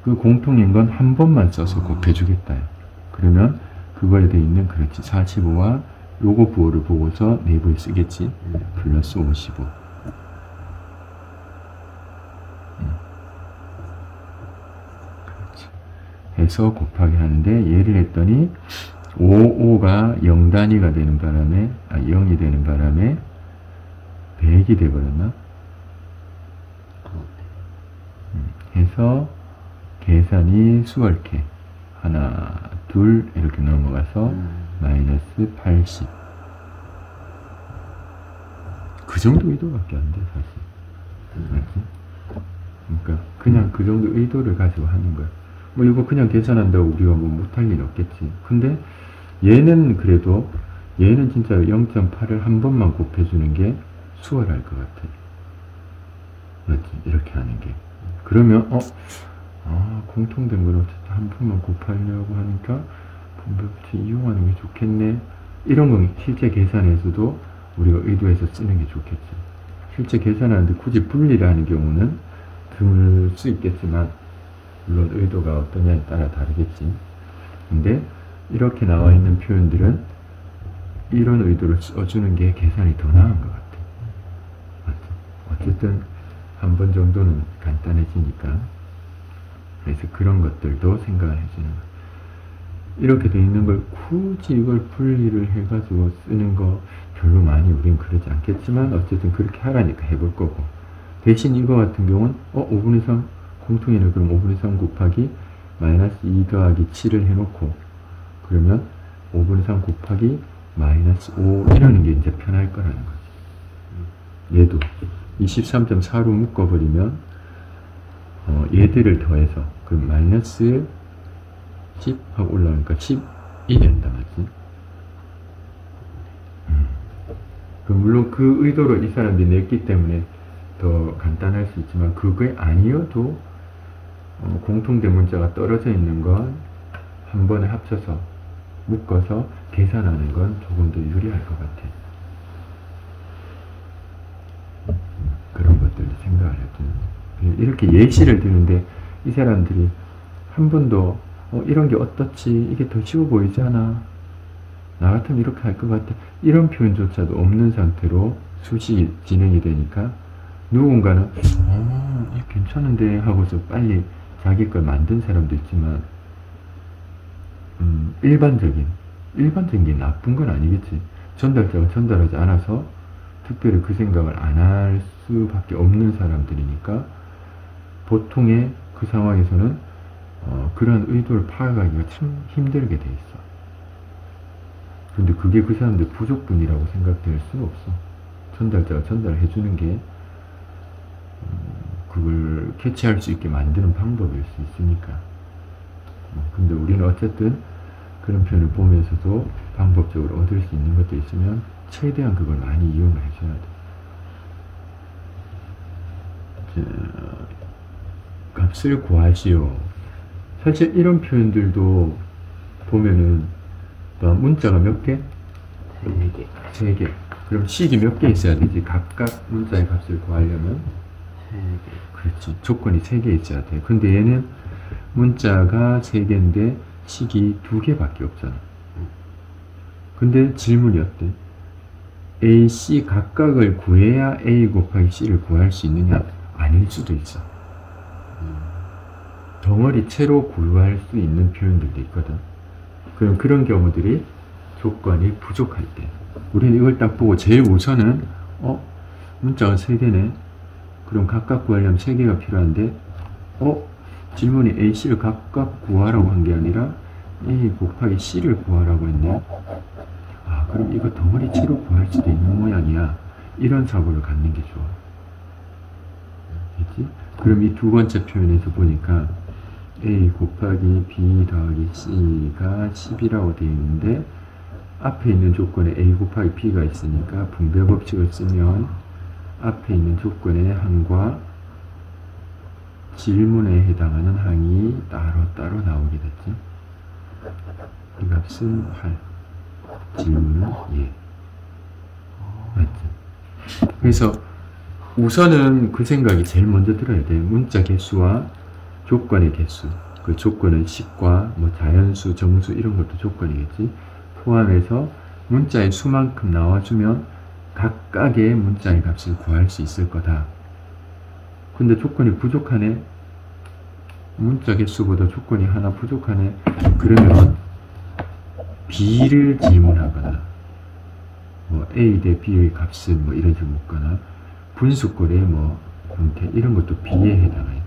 그 공통인 건 한 번만 써서 곱해주겠다. 그러면 그거에 돼 있는 그렇지 45와 요거 부호를 보고서 네이버에 쓰겠지. 플러스 55. 그렇지. 해서 곱하기 하는데 얘를 했더니 55가 0단위가 되는 바람에 0이 되는 바람에 100이 돼버렸나? 해서 계산이 수월케 하나 둘 이렇게 넘어가서 마이너스 80. 그 정도 의도밖에 안 돼 사실. 맞지? 그러니까 그냥 그 정도 의도를 가지고 하는 거야. 뭐 이거 그냥 계산한다고 우리가 뭐 못할 일 없겠지. 근데 얘는 그래도 얘는 진짜 0.8을 한 번만 곱해주는 게 수월할 것 같아. 맞지? 이렇게 하는 게. 그러면 공통된 걸 어쨌든 한 번만 곱하려고 하니까 분배법칙 이용하는 게 좋겠네. 이런 건 실제 계산에서도 우리가 의도해서 쓰는 게 좋겠지. 실제 계산하는데 굳이 분리를 하는 경우는 드물 수 있겠지만 물론 의도가 어떠냐에 따라 다르겠지. 근데 이렇게 나와 있는 표현들은 이런 의도를 써주는 게 계산이 더 나은 것 같아. 맞죠? 어쨌든 한 번 정도는 간단해지니까. 그래서 그런 것들도 생각을 해주는 거야. 이렇게 돼 있는 걸 굳이 이걸 분리를 해가지고 쓰는 거 별로 많이 우린 그러지 않겠지만 어쨌든 그렇게 하라니까 해볼 거고. 대신 이거 같은 경우는 5분의 3 공통이네. 그럼 5분의 3 곱하기 마이너스 2 더하기 7을 해놓고 그러면 5분의 3 곱하기 마이너스 5 이러는 게 이제 편할 거라는 거지. 얘도 23.4로 묶어버리면 얘들을 더해서 그럼 마이너스 10 하고 올라오니까 10이 된다 맞지? 그럼 물론 그 의도로 이 사람들이 냈기 때문에 더 간단할 수 있지만 그게 아니어도 공통된 문자가 떨어져 있는 건 한 번에 합쳐서 묶어서 계산하는 건 조금 더 유리할 것 같아. 그런 것들도 생각을 해두는. 이렇게 예시를 드는데 이 사람들이 한 번도 이런 게 어떻지? 이게 더 쉬워 보이지 않아? 나 같으면 이렇게 할 것 같아. 이런 표현조차도 없는 상태로 수식이 진행이 되니까 누군가는 이거 괜찮은데 하고서 빨리 자기 걸 만든 사람도 있지만 일반적인 게 나쁜 건 아니겠지. 전달자가 전달하지 않아서 특별히 그 생각을 안 할 수밖에 없는 사람들이니까 보통의 그 상황에서는 그런 의도를 파악하기가 참 힘들게 돼 있어. 근데 그게 그 사람들 부족분이라고 생각될 수는 없어. 전달자가 전달해 주는 게 그걸 캐치할 수 있게 만드는 방법일 수 있으니까. 근데 우리는 어쨌든 그런 표현을 보면서도 방법적으로 얻을 수 있는 것도 있으면 최대한 그걸 많이 이용을 해줘야 돼. 값을 구하시오. 사실 이런 표현들도 보면은 문자가 몇 개? 3개. 3개. 그럼 식이 몇 개 있어야 되지? 각각 문자의 값을 구하려면? 3개. 그렇지. 조건이 3개 있어야 돼. 근데 얘는 문자가 3개인데 식이 2개밖에 없잖아. 근데 질문이 어때? A, C 각각을 구해야 A 곱하기 C를 구할 수 있느냐? 아닐 수도 있어. 덩어리채로 구할 수 있는 표현들도 있거든. 그럼 그런 경우들이 조건이 부족할 때 우리는 이걸 딱 보고 제일 우선은 문자가 3개네. 그럼 각각 구하려면 3개가 필요한데 질문이 A, C를 각각 구하라고 한 게 아니라 A 곱하기 C를 구하라고 했네. 그럼 이거 덩어리채로 구할 수도 있는 모양이야. 이런 사고를 갖는 게 좋아. 됐지? 그럼 이 두 번째 표현에서 보니까 A 곱하기 B 더하기 C가 10이라고 되어 있는데 앞에 있는 조건에 A 곱하기 B가 있으니까 분배 법칙을 쓰면 앞에 있는 조건의 항과 질문에 해당하는 항이 따로 나오게 됐지. 이 값은 8, 질문은 예. 맞지? 그래서 우선은 그 생각이 제일 먼저 들어야 돼. 문자 개수와 조건의 개수. 그 조건은 식과 자연수, 정수 이런 것도 조건이겠지. 포함해서 문자의 수만큼 나와주면 각각의 문자의 값을 구할 수 있을 거다. 근데 조건이 부족하네. 문자 개수보다 조건이 하나 부족하네. 그러면 B를 질문하거나 A 대 B의 값을 이런 식으로 묻거나 분수꼴의 형태 이런 것도 B에 해당해요.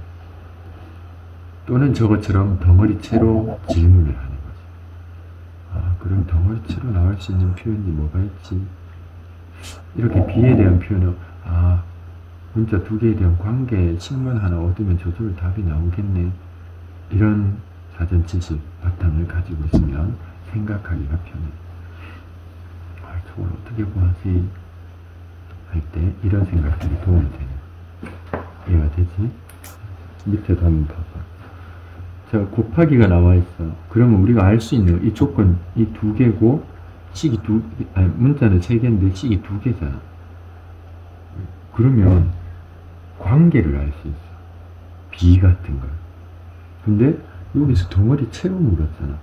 또는 저것처럼 덩어리채로 질문을 하는 거지. 그럼 덩어리채로 나올 수 있는 표현이 뭐가 있지? 이렇게 B에 대한 표현은 문자 2개에 대한 관계 식문 하나 얻으면 저절로 답이 나오겠네. 이런 사전 지식 바탕을 가지고 있으면 생각하기가 편해. 저걸 어떻게 구하지? 할 때 이런 생각들이 도움이 되네. 이해가 되지? 밑에도 한번 봐봐. 자, 곱하기가 나와 있어. 그러면 우리가 알 수 있는 이 조건 이 2개고 식이 문자는 3개인데 식이 2개잖아. 그러면 관계를 알 수 있어. B 같은 걸. 근데 여기서 덩어리 채로 물었잖아.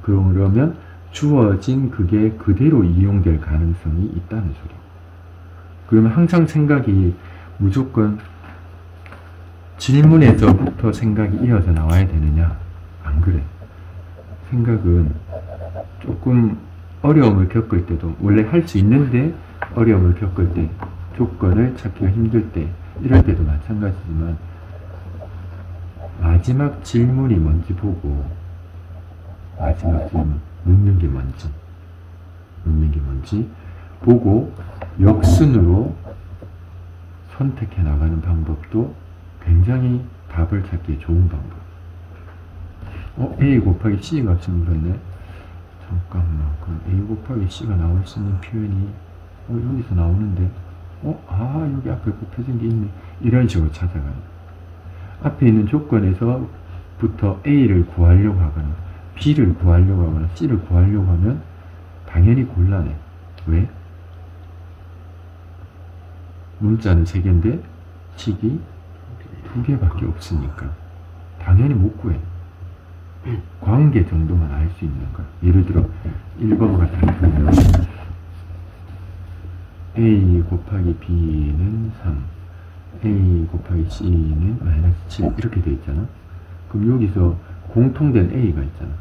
그러면 주어진 그게 그대로 이용될 가능성이 있다는 소리. 그러면 항상 생각이 무조건 질문에서부터 생각이 이어져 나와야 되느냐? 안 그래. 생각은 조금 어려움을 겪을 때도 원래 할 수 있는데 어려움을 겪을 때, 조건을 찾기가 힘들 때, 이럴 때도 마찬가지지만 마지막 질문이 뭔지 보고 마지막 질문 묻는 게 뭔지 보고 역순으로 선택해 나가는 방법도 굉장히 답을 찾기에 좋은 방법. A 곱하기 C 값을 물었네. 잠깐만, 그럼 A 곱하기 C가 나올 수 있는 표현이 여기서 나오는데 여기 앞에 곱해진 게 있네. 이런 식으로 찾아가요. 앞에 있는 조건에서부터 A를 구하려고 하거나 B를 구하려고 하거나 C를 구하려고 하면 당연히 곤란해. 왜? 문자는 3개인데 식이 두 개밖에 없으니까 당연히 못 구해. 관계 정도만 알 수 있는 거야. 예를 들어 1번과 다르게 보면 A 곱하기 B는 3, A 곱하기 C는 마이너스 7 이렇게 돼 있잖아. 그럼 여기서 공통된 A가 있잖아.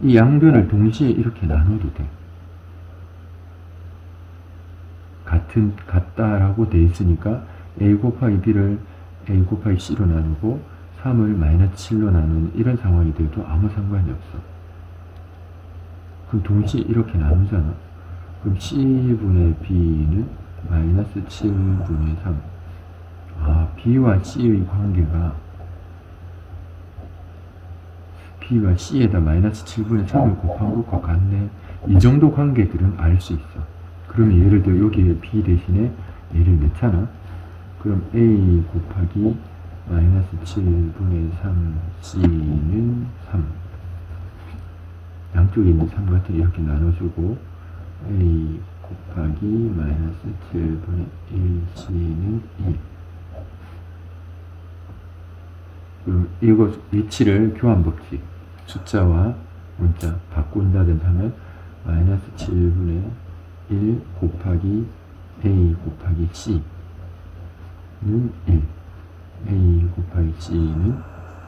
이 양변을 동시에 이렇게 나눠도 돼. 같다라고 돼 있으니까 A 곱하기 B를 A 곱하기 C로 나누고 3을 마이너스 7로 나누는 이런 상황이 돼도 아무 상관이 없어. 그럼 동시에 이렇게 나누잖아. 그럼 C분의 B는 마이너스 7분의 3. 아, B와 C의 관계가 B와 C에다 마이너스 7분의 3을 곱한 것과 같네. 이 정도 관계들은 알 수 있어. 그러면 예를 들어 여기에 B 대신에 얘를 넣잖아. 그럼 A 곱하기 마이너스 7분의 3 C는 3. 양쪽에 있는 3 같은 이렇게 나눠주고 A 곱하기 마이너스 7분의 1 C는 1. 그럼 이거 위치를 교환법칙 숫자와 문자 바꾼다든지 하면 마이너스 7분의 1 곱하기 A 곱하기 C는 1. A 곱하기 C는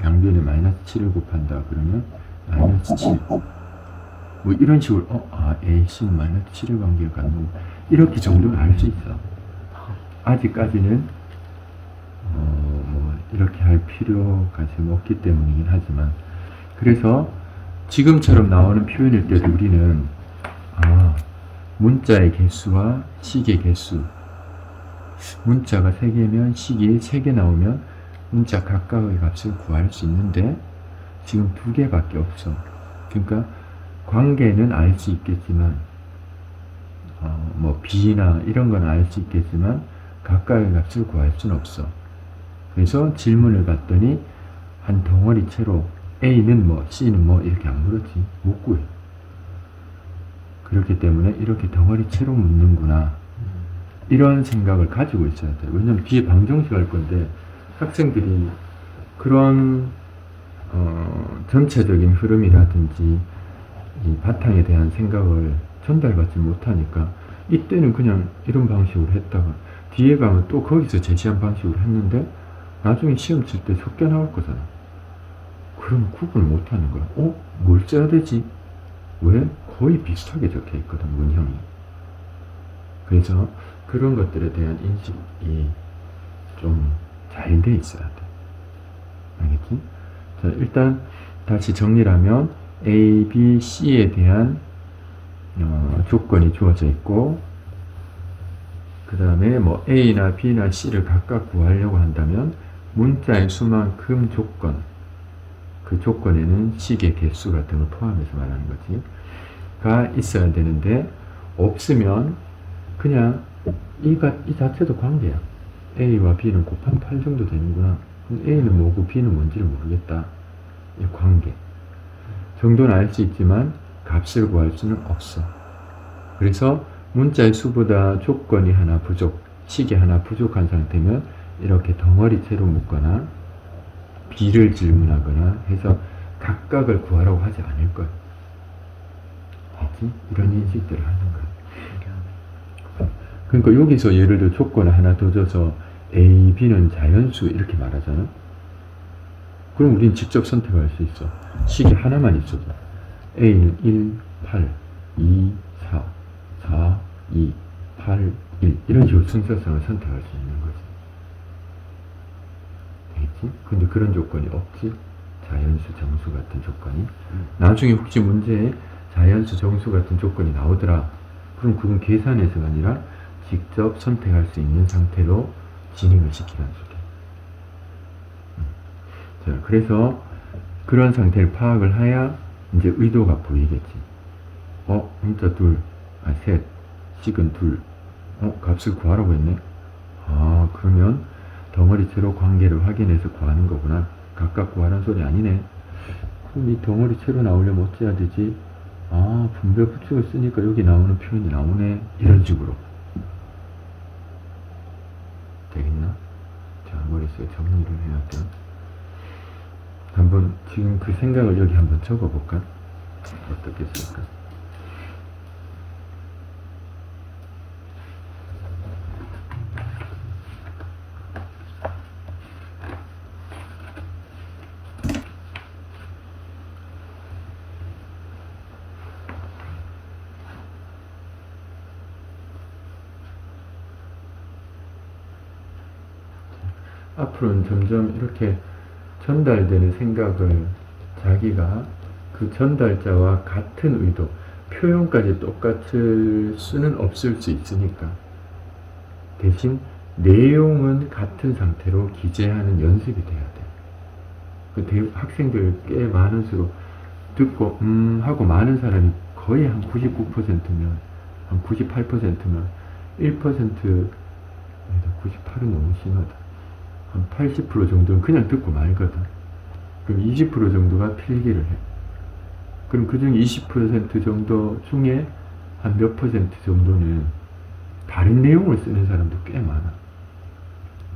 양변에 마이너스 7을 곱한다. 그러면 마이너스 7. 뭐 이런 식으로 A, C는 마이너스 7의 관계가 갖는 이렇게 정도는 알 수 있어. 아직까지는 뭐 이렇게 할 필요가 지금 없기 때문이긴 하지만 그래서 지금처럼 나오는 표현일 때도 우리는 문자의 개수와 식의 개수 문자가 3개면 식이 3개 나오면 문자 각각의 값을 구할 수 있는데 지금 2개밖에 없어. 그러니까 관계는 알 수 있겠지만 뭐 B나 이런 건 알 수 있겠지만 각각의 값을 구할 수는 없어. 그래서 질문을 받더니 한 덩어리채로 A는 뭐 C는 뭐 이렇게 안 물었지. 못 구해. 그렇기 때문에 이렇게 덩어리채로 묻는구나 이런 생각을 가지고 있어야 돼. 왜냐면 뒤에 방정식 할 건데 학생들이 그런 전체적인 흐름이라든지 이 바탕에 대한 생각을 전달받지 못하니까 이때는 그냥 이런 방식으로 했다가 뒤에 가면 또 거기서 제시한 방식으로 했는데 나중에 시험 칠 때 섞여 나올 거잖아. 그럼 구분을 못하는 거야. 뭘 써야 되지? 왜? 거의 비슷하게 적혀 있거든, 문형이. 그래서 그런 것들에 대한 인식이 좀 잘 돼 있어야 돼. 알겠지? 자, 일단 다시 정리를 하면 A, B, C에 대한 조건이 주어져 있고 그 다음에 뭐 A나 B나 C를 각각 구하려고 한다면 문자의 수만큼 조건, 그 조건에는 식의 개수 같은 걸 포함해서 말하는 거지 가 있어야 되는데 없으면 그냥 이 자체도 관계야. A와 B는 곱하면 8 정도 되는구나. 그럼 A는 뭐고 B는 뭔지를 모르겠다. 이 관계 정도는 알 수 있지만 값을 구할 수는 없어. 그래서 문자의 수보다 조건이 하나 부족, 식이 하나 부족한 상태면 이렇게 덩어리채로 묶거나 B를 질문하거나 해서 각각을 구하라고 하지 않을 거야. 알지? 이런 인식들을 하는 거야. 그러니까 여기서 예를 들어 조건을 하나 더 줘서 A, B는 자연수 이렇게 말하잖아. 그럼 우린 직접 선택할 수 있어. 식이 하나만 있어도 A는 1, 8, 2, 4, 4, 2, 8, 1 이런 식으로 순서상을 선택할 수 있는 거지. 되겠지? 근데 그런 조건이 없지. 자연수, 정수 같은 조건이. 나중에 혹시 문제에 자연수, 정수 같은 조건이 나오더라. 그럼 그건 계산해서가 아니라 직접 선택할 수 있는 상태로 진행을 시키라는 소리야. 자, 그래서 그런 상태를 파악을 해야 이제 의도가 보이겠지. 문자 둘, 셋, 식은 둘. 값을 구하라고 했네. 그러면 덩어리채로 관계를 확인해서 구하는 거구나. 각각 구하라는 소리 아니네. 그럼 이 덩어리채로 나오려면 어찌해야 되지? 분배 부칙을 쓰니까 여기 나오는 표현이 나오네. 이런 식으로. 되겠나? 자, 머릿속에 생각으로서 정리를 해야 돼. 한번 지금 그 생각을 여기 한번 적어볼까? 어떻게 쓸까? 앞으로는 점점 이렇게 전달되는 생각을 자기가 그 전달자와 같은 의도, 표현까지 똑같을 수는 없을 수 있으니까 대신 내용은 같은 상태로 기재하는 연습이 돼야 돼. 그 학생들 꽤 많은 수로 듣고 하고 많은 사람이 거의 한 99%면 한 98%면 1% 98은 너무 심하다. 한 80% 정도는 그냥 듣고 말거든. 그럼 20% 정도가 필기를 해. 그럼 그중 20% 정도 중에 한 몇 퍼센트 정도는 다른 내용을 쓰는 사람도 꽤 많아.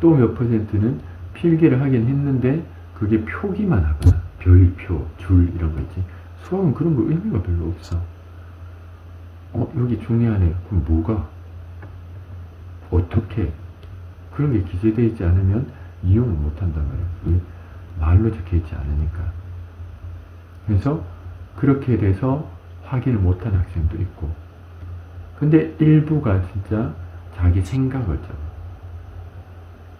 또 몇 퍼센트는 필기를 하긴 했는데 그게 표기만 하거나 별표, 줄 이런 거 있지. 수학은 그런 거 의미가 별로 없어. 여기 중요하네. 그럼 뭐가? 어떻게? 그런 게 기재되어 있지 않으면 이용을 못한단 말이야. 말로 적혀있지 않으니까. 그래서 그렇게 돼서 확인을 못한 학생도 있고, 근데 일부가 진짜 자기 생각을 적어.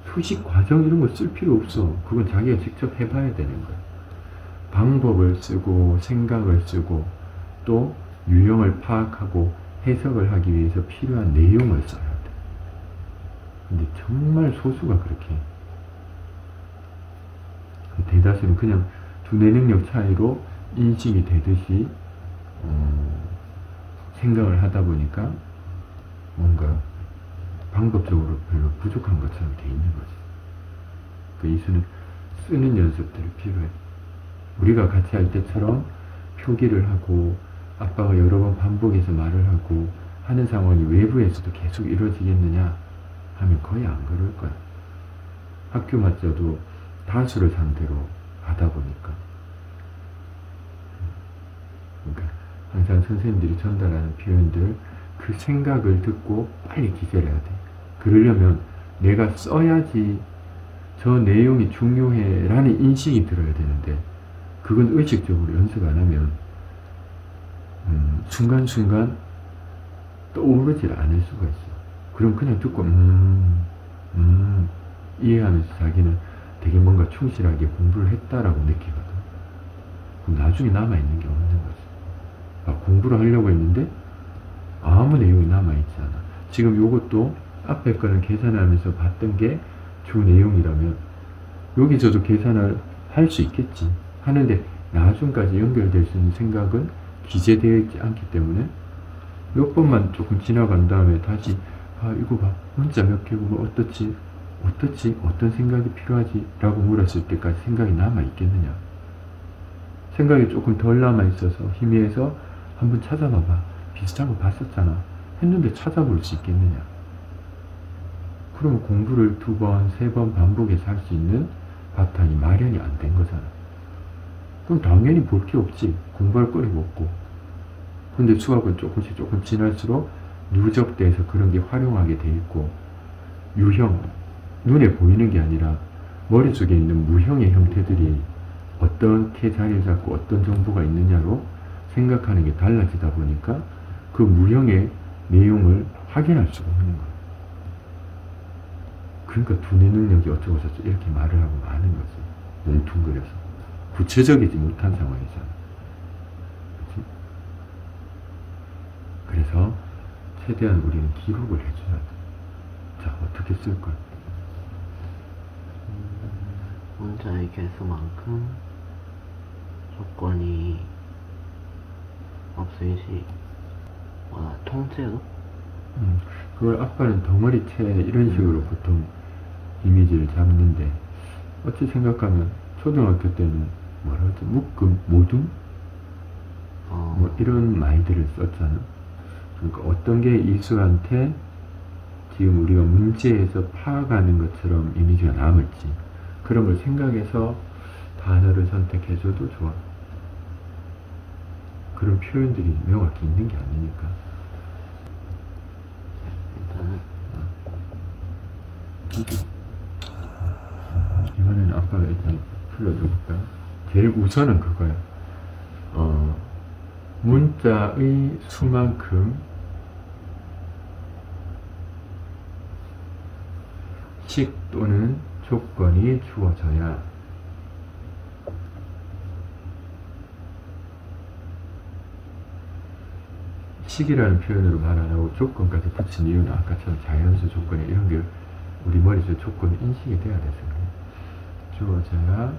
수식 과정 이런 거 쓸 필요 없어. 그건 자기가 직접 해봐야 되는 거야. 방법을 쓰고 생각을 쓰고 또 유형을 파악하고 해석을 하기 위해서 필요한 내용을 써야 돼. 근데 정말 소수가 그렇게 해. 대다수는 그냥 두뇌 능력 차이로 인식이 되듯이 생각을 하다 보니까 뭔가 방법적으로 별로 부족한 것처럼 돼 있는 거지. 그 이수는 쓰는 연습들이 필요해. 우리가 같이 할 때처럼 표기를 하고 아빠가 여러 번 반복해서 말을 하고 하는 상황이 외부에서도 계속 이루어지겠느냐 하면 거의 안 그럴 거야. 학교마저도 다수를 상대로 하다 보니까. 그러니까 항상 선생님들이 전달하는 표현들 그 생각을 듣고 빨리 기재를 해야 돼. 그러려면 내가 써야지 저 내용이 중요해 라는 인식이 들어야 되는데 그건 의식적으로 연습 안 하면 순간순간 떠오르질 않을 수가 있어. 그럼 그냥 듣고 이해하면서 자기는 되게 뭔가 충실하게 공부를 했다라고 느끼거든. 그럼 나중에 남아있는 게 없는 거지. 공부를 하려고 했는데 아무 내용이 남아있지 않아. 지금 요것도 앞에 거는 계산하면서 봤던 게 주 내용이라면 여기서도 계산을 할 수 있겠지. 하는데 나중까지 연결될 수 있는 생각은 기재되어 있지 않기 때문에 몇 번만 조금 지나간 다음에 다시 이거 봐. 문자 몇 개고 뭐 어떻지? 어떤 생각이 필요하지? 라고 물었을 때까지 생각이 남아있겠느냐? 생각이 조금 덜 남아있어서 희미해서 한번 찾아봐봐. 비슷한 거 봤었잖아. 했는데 찾아볼 수 있겠느냐? 그러면 공부를 2번, 3번 반복해서 할 수 있는 바탕이 마련이 안 된 거잖아. 그럼 당연히 볼 게 없지. 공부할 거리가 없고. 근데 수학은 조금씩 조금 지날수록 누적돼서 그런 게 활용하게 돼 있고 유형, 눈에 보이는 게 아니라 머릿속에 있는 무형의 형태들이 어떻게 자리를 잡고 어떤 정보가 있느냐로 생각하는 게 달라지다 보니까 그 무형의 내용을 확인할 수가 없는 거야. 그러니까 두뇌 능력이 어쩌고저쩌고 이렇게 말을 하고 마는 거지. 뭉뚱그려서. 구체적이지 못한 상황이잖아. 그치? 그래서 최대한 우리는 기록을 해줘야 돼. 자, 어떻게 쓸 거야? 혼자의 개수만큼 조건이 없을 시 통째로? 그걸 아빠는 덩어리채 이런 식으로 보통 이미지를 잡는데 어찌 생각하면 초등학교 때는 뭐라 하지? 묶음, 모둠? 뭐 이런 말들을 썼잖아. 그러니까 어떤 게 이수한테 지금 우리가 문제에서 파악하는 것처럼 이미지가 남을지 그런 걸 생각해서 단어를 선택해줘도 좋아. 그런 표현들이 명확히 있는 게 아니니까. 이번에는 아빠가 일단 풀어줄까? 제일 우선은 그거야. 문자의 수만큼 식 또는 조건이 주어져야 식이라는 표현으로 말 안 하고 조건까지 붙인 이유는 아까처럼 자연수 조건이 이런 게 우리 머릿속에 조건이 인식이 돼야 돼서 그래. 주어져야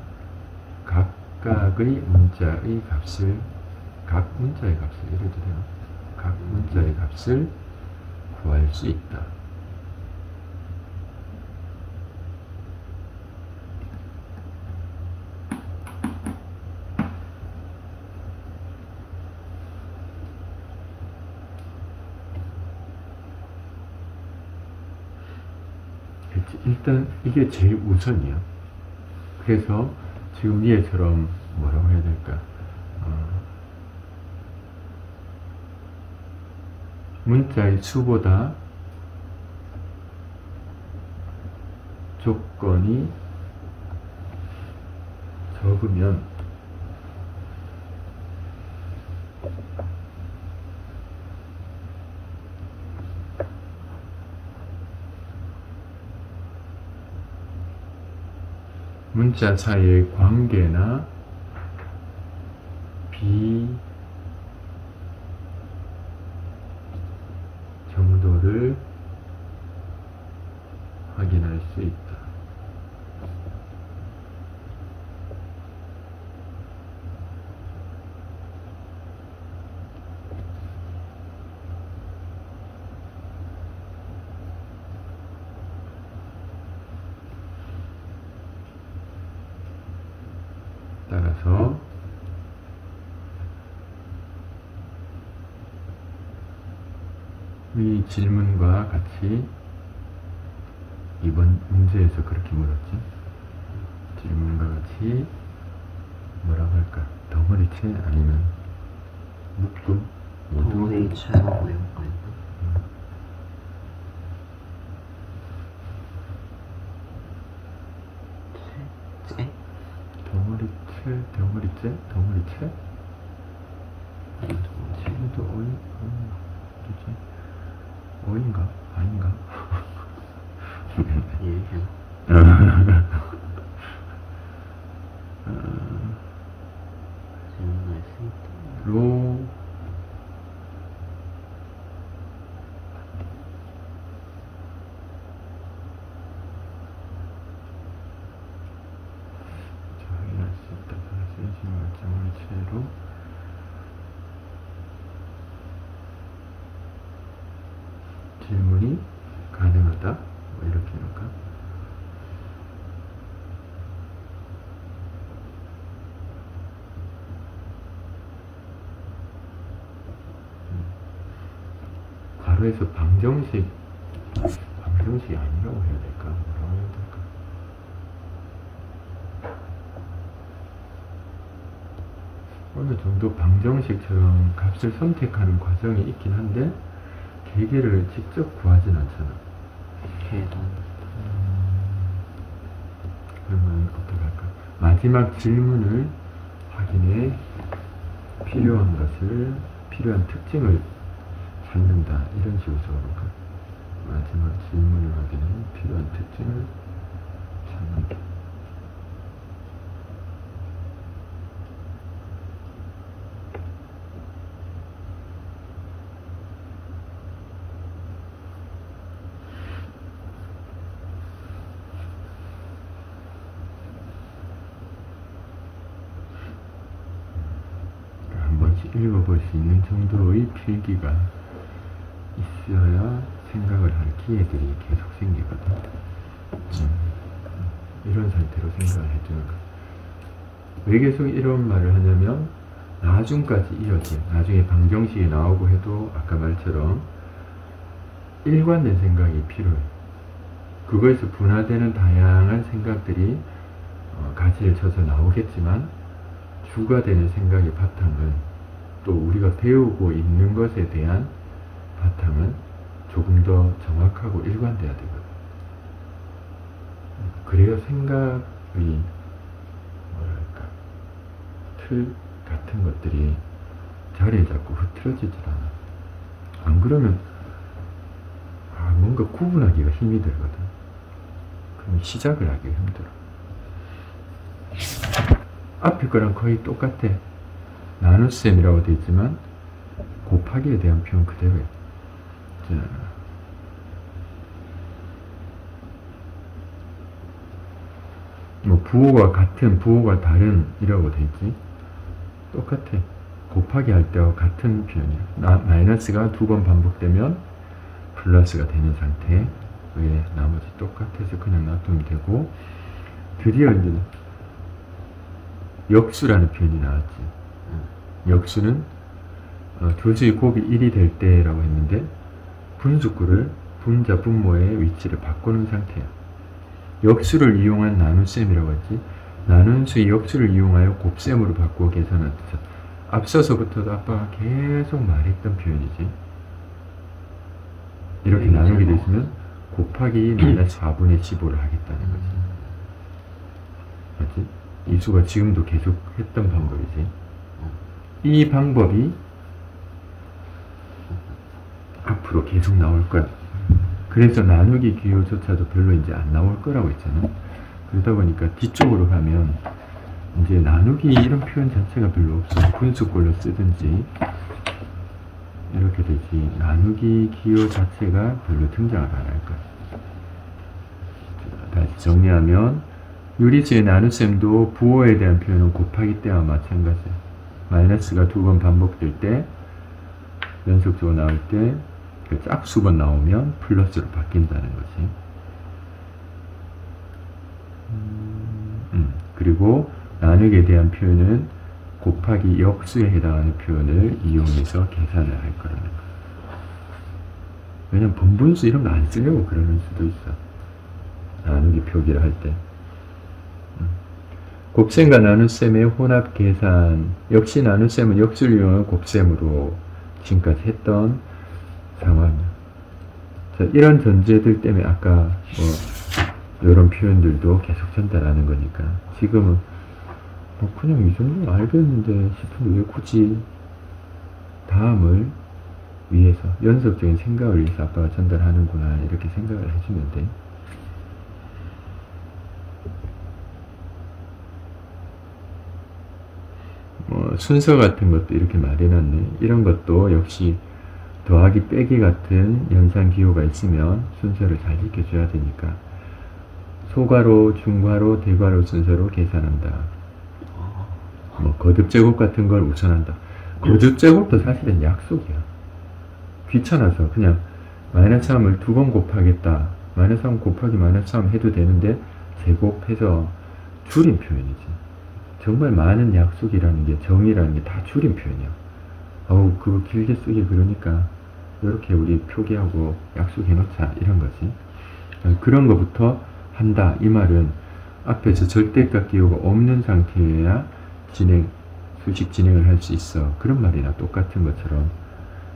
각각의 문자의 값을 각 문자의 값을 예를 들어 각 문자의 값을 구할 수 있다. 일단 이게 제일 우선이야. 그래서 지금 위에처럼 뭐라고 해야 될까? 문자의 수보다 조건이 적으면 문자 사이의 관계나 정도를 확인할 수 있다. 따라서 이 질문과 같이 이번 문제에서 그렇게 물었지. 질문과 같이 뭐라고 할까? 덩어리체 아니면 묶음? 덩어리체라고 해볼까요? 덩어리째? 덩어리체도 어인가? 아닌가? 로 확인할 수 있다. 덩어리체로 질문이 가능하다. 뭐 이렇게 해볼까? 괄호에서 방정식이 아니라고 해야 될까? 뭐라고 해야 될까? 어느 정도 방정식처럼 값을 선택하는 과정이 있긴 한데 계계를 직접 구하진 않잖아. 그러면 어떻게 할까? 마지막 질문을 확인해 필요한 특징을 찾는다. 이런 식으로 써볼까? 마지막 질문을 확인해 필요한 특징을 찾는다. 읽어볼 수 있는 정도의 필기가 있어야 생각을 할 기회들이 계속 생기거든. 이런 상태로 생각을 해주는 거야. 왜 계속 이런 말을 하냐면 나중까지 이어져. 나중에 방정식이 나오고 해도 아까 말처럼 일관된 생각이 필요해. 그거에서 분화되는 다양한 생각들이 가지를 쳐서 나오겠지만 주가 되는 생각의 바탕은 또 우리가 배우고 있는 것에 대한 바탕은 조금 더 정확하고 일관돼야 되거든. 그래야 생각이 뭐랄까 틀 같은 것들이 자리를 잡고 흐트러지질 않아. 안 그러면 뭔가 구분하기가 힘이 들거든. 그럼 시작을 하기가 힘들어. 앞에 거랑 거의 똑같아. 나눗셈이라고 되어 있지만 곱하기에 대한 표현 그대로야. 자, 뭐 부호가 같은, 부호가 다른 이라고 되어 있지. 똑같아. 곱하기 할 때와 같은 표현이야. 마이너스가 2번 반복되면 플러스가 되는 상태. 왜 나머지 똑같아서 그냥 놔두면 되고, 드디어 이제 역수라는 표현이 나왔지. 역수는 두 수의 곱이 1이 될 때라고 했는데 분수구를 분자 분모의 위치를 바꾸는 상태야. 역수를 이용한 나눗셈이라고 했지. 나눈 수의 역수를 이용하여 곱셈으로 바꾸어 계산한 뜻. 앞서서부터도 아빠가 계속 말했던 표현이지. 이렇게 나누게 되시면 곱하기 마이너스 4분의 15를 하겠다는 거지. 맞지? 이 수가 지금도 계속 했던 방법이지. 이 방법이 앞으로 계속 나올 거야. 그래서 나누기 기호조차도 별로 이제 안 나올 거라고 했잖아. 그러다 보니까 뒤쪽으로 가면 이제 나누기 이런 표현 자체가 별로 없어. 분수꼴로 쓰든지 이렇게 되지. 나누기 기호 자체가 별로 등장을 안 할 거야. 다시 정리하면 유리수의 나눗셈도 부호에 대한 표현은 곱하기 때와 마찬가지야. 마이너스가 2번 반복될 때, 연속적으로 나올 때, 그 짝수번 나오면 플러스로 바뀐다는 거지. 그리고 나누기에 대한 표현은 곱하기 역수에 해당하는 표현을 이용해서 계산을 할 거라는 거야. 왜냐면 번분수 이런 거 안 쓰려고 그러는 수도 있어. 나누기 표기를 할 때. 곱셈과 나눗셈의 혼합 계산. 역시 나눗셈은 역수를 이용한 곱셈으로 지금까지 했던 상황이야. 자, 이런 전제들 때문에 아까 이런 표현들도 계속 전달하는 거니까 지금은 그냥 이 정도 알겠는데 싶은데 왜 굳이 다음을 위해서 연속적인 생각을 위해서 아빠가 전달하는구나 이렇게 생각을 해주면 돼. 순서 같은 것도 이렇게 말해놨네. 이런 것도 역시 더하기 빼기 같은 연산 기호가 있으면 순서를 잘 지켜줘야 되니까 소괄호, 중괄호, 대괄호 순서로 계산한다. 거듭제곱 같은 걸 우선한다. 거듭제곱도 사실은 약속이야. 귀찮아서 그냥 마이너스 3을 2번 곱하겠다. 마이너스 3 곱하기 마이너스 3 해도 되는데 제곱해서 줄인 표현이지. 정말 많은 약속이라는 게, 정의라는 게 다 줄인 표현이야. 그거 길게 쓰기 그러니까 이렇게 우리 표기하고 약속해놓자 이런 거지. 그런 거부터 한다. 이 말은 앞에서 절대값 기호가 없는 상태여야 수식 진행을 할 수 있어. 그런 말이나 똑같은 것처럼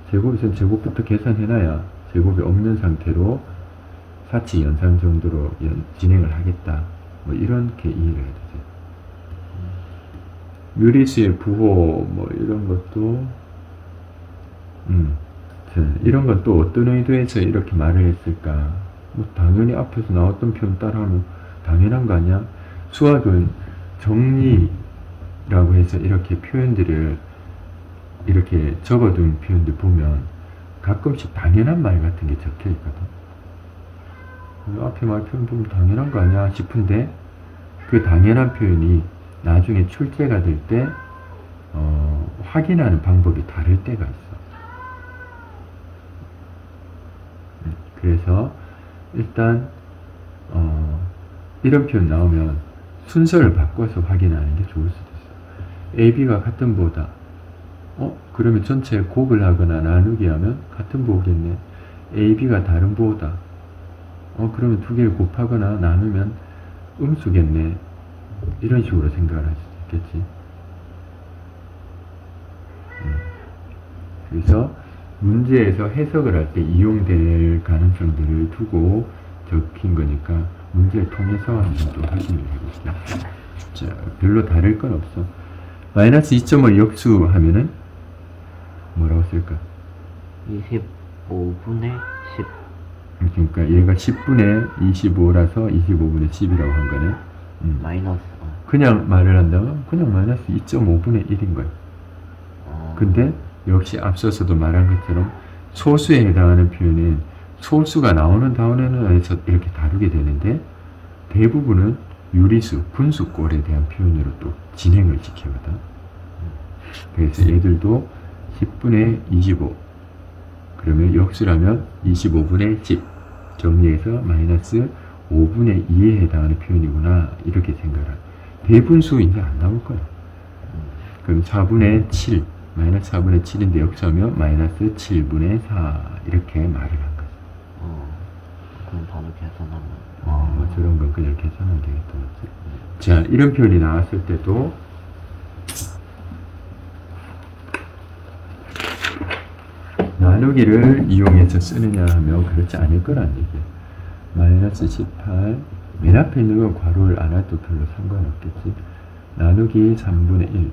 제곱에서는 제곱부터 계산해놔야 제곱이 없는 상태로 사치 연산 정도로 진행을 하겠다. 이렇게 이해를 해야 되지. 유리수의 부호 이런 것도 이런 건 또 어떤 의도에서 이렇게 말을 했을까? 당연히 앞에서 나왔던 표현 따라하면 당연한 거 아니야? 수학은 정리라고 해서 이렇게 표현들을 이렇게 적어둔 표현들 보면 가끔씩 당연한 말 같은 게 적혀 있거든. 앞에 말 표현 보면 당연한 거 아니야 싶은데 그 당연한 표현이 나중에 출제가 될 때 확인하는 방법이 다를 때가 있어. 그래서 일단 이런 표현 나오면 순서를 바꿔서 확인하는 게 좋을 수도 있어. A, B가 같은 부호다. 그러면 전체 곱을 하거나 나누기 하면 같은 부호겠네. A, B가 다른 부호다. 그러면 두 개를 곱하거나 나누면 음수겠네. 이런 식으로 생각을 할 수 있겠지. 그래서 문제에서 해석을 할 때 이용될 가능성들을 두고 적힌 거니까 문제를 통해서 한번 또 확인을 해볼게요. 자, 별로 다를 건 없어. 마이너스 2.5 역수 하면은 뭐라고 쓸까? 25분의 10. 그러니까 얘가 10분의 25라서 25분의 10이라고 한 거네. 마이너스. 그냥 말을 한다면 그냥 마이너스 2.5분의 1인 거야. 근데 역시 앞서서도 말한 것처럼 소수에 해당하는 표현은 소수가 나오는 단원에서 이렇게 다루게 되는데 대부분은 유리수, 분수꼴에 대한 표현으로 또 진행을 시키거든. 그래서 얘들도 10분의 25 그러면 역수라면 25분의 10 정리해서 마이너스 5분의 2에 해당하는 표현이구나 이렇게 생각을. 대분수 이제 안 나올 거야. 그럼 4분의 7 마이너스 4분의 7인데 역수하면 마이너스 7분의 4 이렇게 말을 한 거지. 그럼 바로 계산하면. 뭐 저런 건 그냥 계산하면 되겠다. 맞지? 자, 이런 표현이 나왔을 때도 나누기를 이용해서 쓰느냐 하면 그렇지 않을 거란 얘기야. 마이너스 18 맨 앞에 있는 건 괄호를 안 해도 별로 상관없겠지. 나누기 3분의 1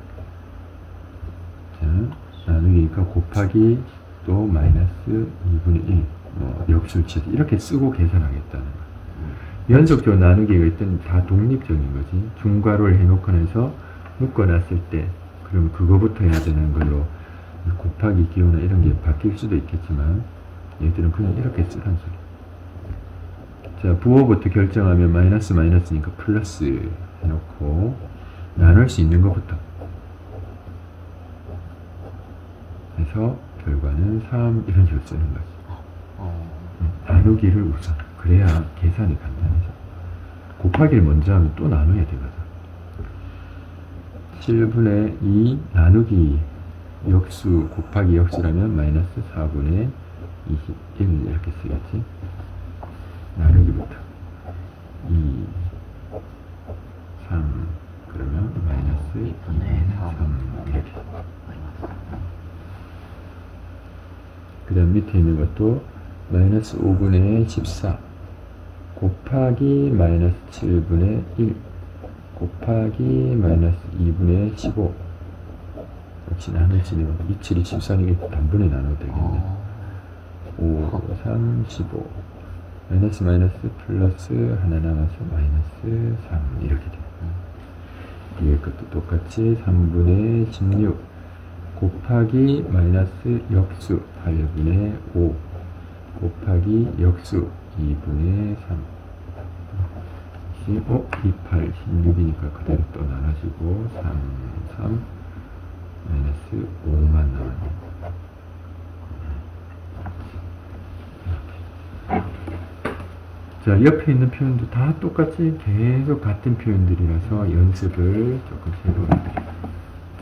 자, 나누기니까 곱하기 또 마이너스 2분의 1 뭐 역수치 이렇게 쓰고 계산하겠다는 거야. 연속적으로 나누기가 있든 다 독립적인 거지. 중괄호를 해놓고 나서 묶어놨을 때 그러면 그거부터 해야 되는 걸로 곱하기 기호나 이런 게 바뀔 수도 있겠지만 얘들은 그냥 이렇게 쓰란 소리. 자, 부호부터 결정하면 마이너스 마이너스니까 플러스 해놓고 나눌 수 있는 것부터 해서 결과는 3 이런 식으로 쓰는 거지. 나누기를 우선 그래야 계산이 간단해져. 곱하기를 먼저 하면 또 나눠야 되거든. 7분의 2 나누기 역수 곱하기 역수라면 마이너스 4분의 21 이렇게 쓰겠지. 나누기부터 2 3 그러면 마이너스 2분의 3 이렇게. 그 다음 밑에 있는 것도 마이너스 5분의 14 곱하기 마이너스 7분의 1 곱하기 마이너스 2분의 15 역시 나누지는 27이 14니까 단분에 나눠도 되겠네. 5, 3, 15 마이너스 마이너스 플러스 하나 남아서 마이너스 3 이렇게 돼요. 뒤에 것도 똑같이 3분의 16 곱하기 마이너스 역수 8분의 5 곱하기 역수 2분의 3 28, 16이니까 그대로 또 나눠지고 3, 3 마이너스 5만 나왔네. 자, 옆에 있는 표현도 다 똑같이 계속 같은 표현들이라서 연습을 조금 해보면 돼요.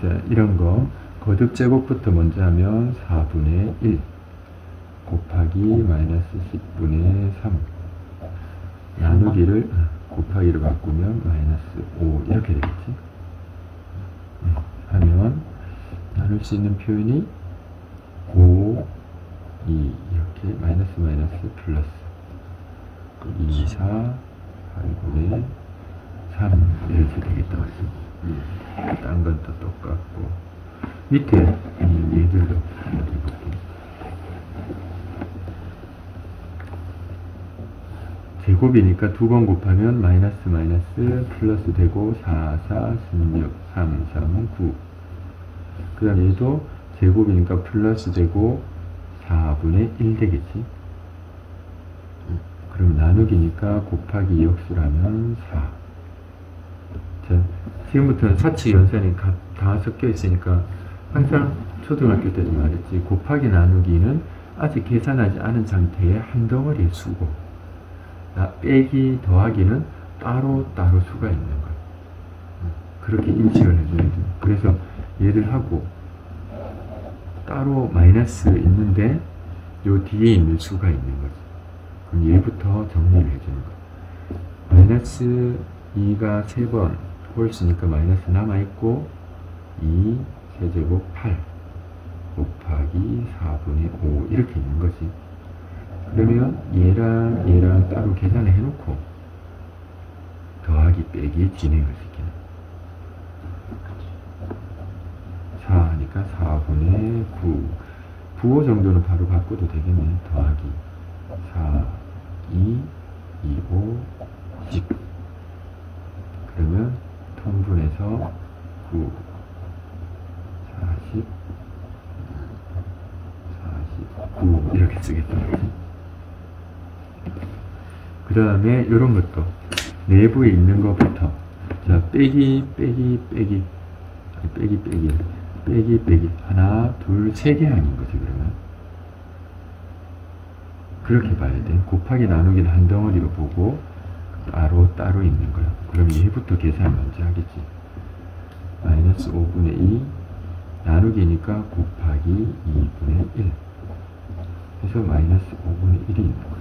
자, 이런 거 거듭 제곱부터 먼저 하면 4분의 1 곱하기 마이너스 10분의 3 나누기를 곱하기로 바꾸면 마이너스 5 이렇게 되겠지. 하면 나눌 수 있는 표현이 5, 2 이렇게 마이너스 마이너스 플러스 2, 4, 8분의 3 이렇게 되겠다. 딴 건 또 똑같고 밑에 얘들도 한번 해볼게요. 제곱이니까 두 번 곱하면 마이너스 마이너스 플러스 되고 4, 4, 16, 3, 3, 9 그 다음 얘도 제곱이니까 플러스 되고 4분의 1 되겠지. 그럼 나누기니까 곱하기 역수라면 4. 자, 지금부터는 사치 연산이 다 섞여 있으니까 항상 초등학교 때도 말했지. 곱하기 나누기는 아직 계산하지 않은 상태의 한 덩어리의 수고, 빼기 더하기는 따로 수가 있는 거야. 그렇게 인식을 해줘야 돼. 그래서 얘를 하고 따로 마이너스 있는데 요 뒤에 있는 수가 있는 거지. 그럼 얘부터 정리를 해주는 거야. 마이너스 2가 3번 홀수니까 마이너스 남아있고 2 세제곱 8 곱하기 4분의 5 이렇게 있는 거지. 그러면 얘랑 따로 계산을 해놓고 더하기 빼기 진행을 시키는 4 하니까 4분의 9 부호 정도는 바로 바꿔도 되겠네. 더하기 4 2 5 10 그러면 통분해서 9 40 49 이렇게 쓰겠다. 그 다음에 이런 것도 내부에 있는 것부터 자 빼기 하나 둘 세 개 항인 거지. 그러면 그렇게 봐야 돼. 곱하기 나누기는 한 덩어리로 보고 따로 있는 거야. 그럼 얘부터 계산 먼저 하겠지. 마이너스 5분의 2 나누기니까 곱하기 2분의 1 해서 마이너스 5분의 1이 있는 거야.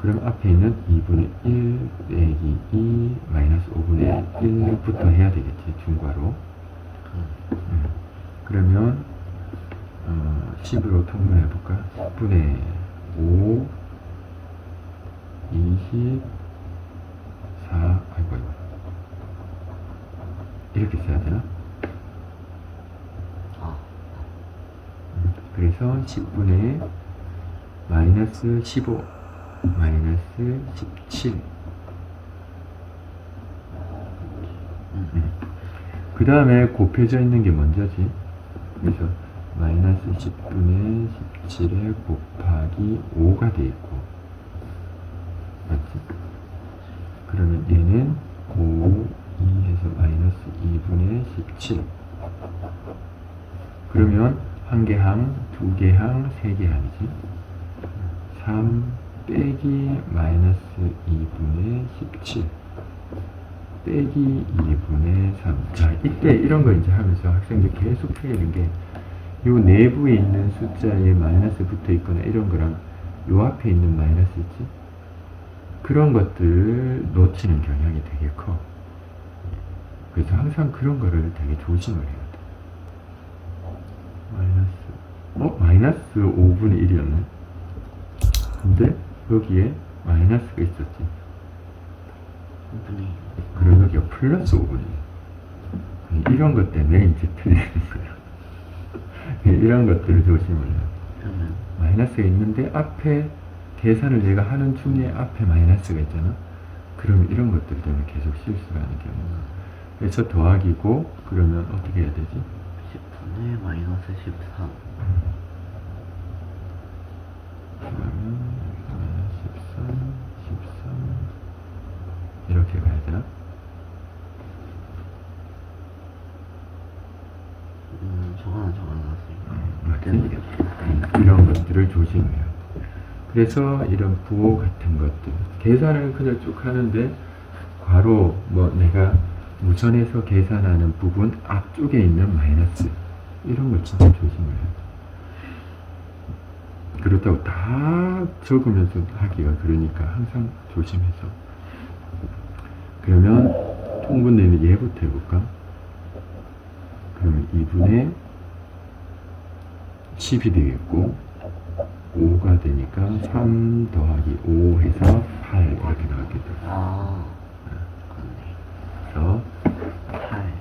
그럼 앞에 있는 2분의 1 빼기 2 마이너스 5분의 1부터 해야 되겠지. 중괄호. 그러면 10으로 통분해 볼까? 10분의 5 24 아이고 이렇게 써야 되나? 그래서 10분의 마이너스 15 마이너스 17 그 다음에 곱해져 있는 게 먼저지. 그래서 마이너스 10분의 17에 곱하기 5가 돼 있고 맞지? 그러면 얘는 5, 2 해서 마이너스 2분의 17 그러면 한 개 항, 두 개 항, 세 개 항이지. 3 빼기 마이너스 2분의 17 빼기 2분의 3 자 이때 이런 거 이제 하면서 학생들 계속 풀리는 게 요 내부에 있는 숫자에 마이너스 붙어 있거나 이런 거랑 요 앞에 있는 마이너스 있지? 그런 것들 놓치는 경향이 되게 커. 그래서 항상 그런 거를 되게 조심을 해야 돼. 마이너스 5분의 1이었네. 근데 여기에 마이너스가 있었지. 그럼 여기가 플러스 5분의 1. 이런 것 때문에 이제 틀리는 거야. 이런 것들을 조심을 해요. 마이너스가 있는데 앞에 계산을 내가 하는 중에 앞에 마이너스가 있잖아. 그러면 이런 것들 때문에 계속 실수가 하는 경우가. 그래서 더하기고 그러면 어떻게 해야 되지? 10분의 마이너스 13 그러면 13 이렇게 가야 되나? 저거는 맞지? 이런 것들을 조심해야 돼. 그래서 이런 부호 같은 것들 계산을 그냥 쭉 하는데 괄호 내가 무선에서 계산하는 부분 앞쪽에 있는 마이너스 이런 걸 진짜 조심을 해야 돼. 그렇다고 다 적으면서 하기가 그러니까 항상 조심해서. 그러면 통분되는 얘부터 해볼까? 그러면 2분의 10이 되겠고 5가 되니까 3 더하기 5 해서 8 이렇게 나왔겠죠. 그래서 8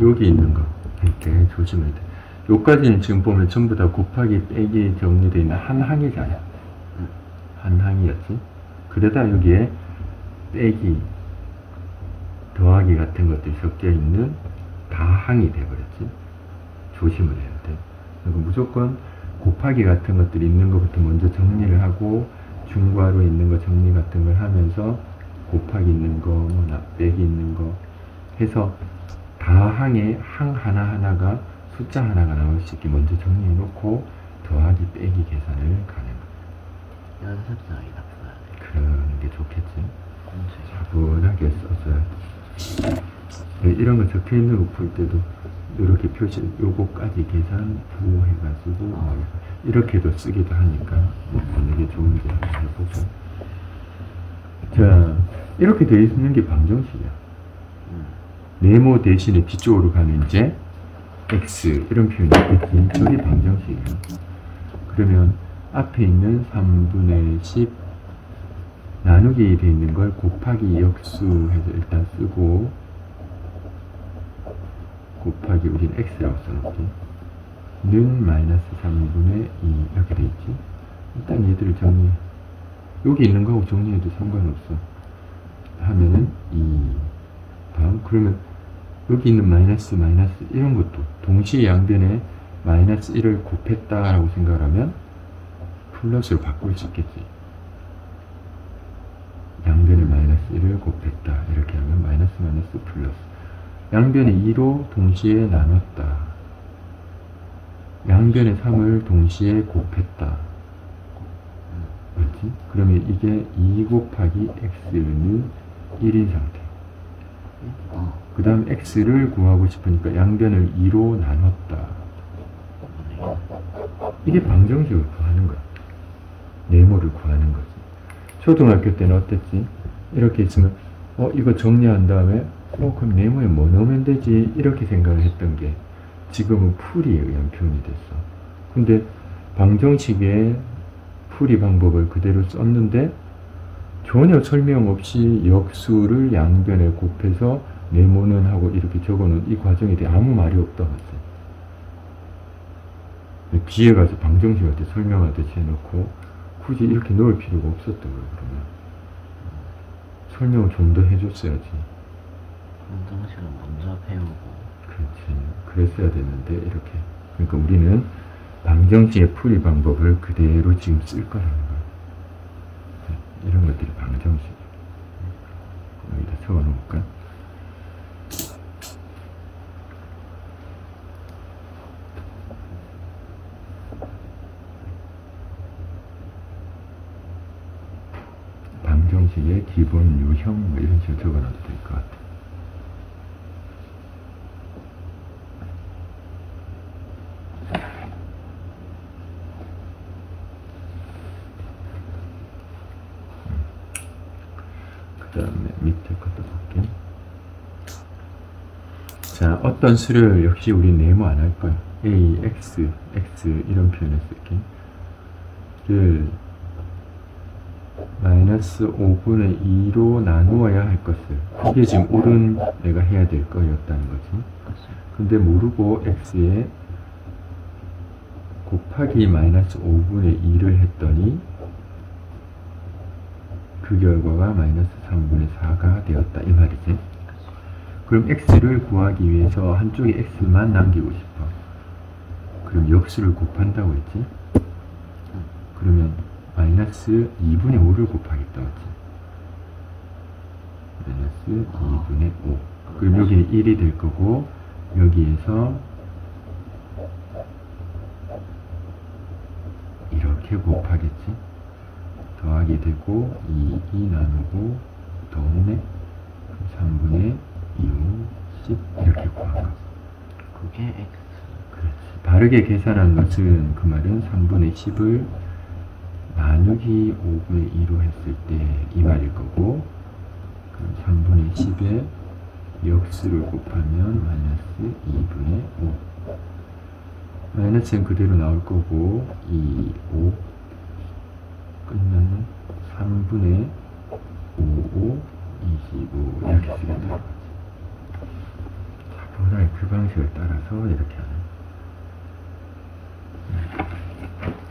여기 있는 거 이렇게 조심해야 돼. 요까지는 지금 보면 전부 다 곱하기 빼기 정리되어 있는 한 항이잖아. 한 항이었지. 그러다 여기에 빼기 더하기 같은 것들이 섞여 있는 다항이 돼버렸지. 조심을 해야 돼. 그러니까 무조건 곱하기 같은 것들이 있는 것부터 먼저 정리를 하고 중괄호 있는 거 정리 같은 걸 하면서 곱하기 있는 거, 빼기 있는 거 해서 다항에 항 하나하나가 숫자 하나가 나올 수 있게 먼저 정리해 놓고 더하기 빼기 계산을 가는 거. 연습장이 나쁘다. 그런 게 좋겠지. 차분하게 써줘야 이런 거 적혀 있는 거 풀 때도 이렇게 표시, 요거까지 계산 부호해가지고 이렇게도 쓰기도 하니까 어느 게 좋은지 한번 해보자. 자, 이렇게 되어 있는 게 방정식이야. 네모 대신에 뒤쪽으로 가면 이제 x 이런 표현이 있겠지. 저게 방정식이에요. 그러면 앞에 있는 3분의 10 나누기 되어 있는 걸 곱하기 역수해서 일단 쓰고, 곱하기 우리는 x라고 써놓지. 는 마이너스 3분의 2 이렇게 되어 있지. 일단 얘들을 정리해. 여기 있는 거하고 정리해도 상관없어. 하면은 2 다음, 그러면 여기 있는 마이너스 이런 것도 동시에 양변에 마이너스 1을 곱했다라고 생각하면 플러스로 바꿀 수 있겠지. 양변에 마이너스 1을 곱했다 이렇게 하면 마이너스 플러스, 양변에 2로 동시에 나눴다, 양변에 3을 동시에 곱했다. 맞지? 그러면 이게 2 곱하기 x는 1인 상태. 그 다음 x를 구하고 싶으니까 양변을 2로 나눴다. 이게 방정식을 구하는 거야. 네모를 구하는 거지. 초등학교 때는 어땠지? 이렇게 있으면 이거 정리한 다음에 그럼 네모에 뭐 넣으면 되지? 이렇게 생각을 했던 게 지금은 풀이에 의한 표현이 됐어. 근데 방정식의 풀이 방법을 그대로 썼는데 전혀 설명 없이 역수를 양변에 곱해서 네모는 하고 이렇게 적어놓은 이 과정에 대해 아무 말이 없다고 했어요. 뒤에 가서 방정식한테 설명하듯이 해놓고 굳이 이렇게 넣을 필요가 없었던 거예요. 그러면 설명을 좀 더 해줬어야지. 방정식을 먼저 배우고. 그렇지. 그랬어야 되는데 이렇게. 그러니까 우리는 방정식의 풀이 방법을 그대로 지금 쓸 거라는 거야. 이런 것들이 방정식. 여기다 적어놓을까? 방정식의 기본 유형 뭐 이런 식으로 적어놔도 될 것 같아. 그 다음에 밑에 것도 볼게. 자, 어떤 수를 역시 우리 네모 안 할 거야. a, x 이런 표현을 쓸게. 를 마이너스 5분의 2로 나누어야 할 것을, 그게 지금 옳은 내가 해야 될 거였다는 거지. 근데 모르고 x에 곱하기 마이너스 5분의 2를 했더니 그 결과가 마이너스 3분의 4가 되었다 이 말이지. 그럼 x를 구하기 위해서 한쪽에 x만 남기고 싶어. 그럼 역수를 곱한다고 했지. 그러면 마이너스 2분의 5를 곱하겠다 했지. 마이너스 2분의 5. 그럼 여기는 1이 될 거고 여기에서 이렇게 곱하겠지. 더하기 되고 2 나누고 더했네. 3분의 2, 10 이렇게 구한 거. 그게 x. 그렇지. 바르게 계산한 것은 그 말은 3분의 10을 나누기 5분의 2로 했을 때 이 말일 거고, 그럼 3분의 10에 역수를 곱하면 마이너스 2분의 5. 마이너스는 그대로 나올 거고 2, 5 끝나면 3분의 5, 25 이렇게 쓰게 되는 거지. 보다 그 방식을 따라서 이렇게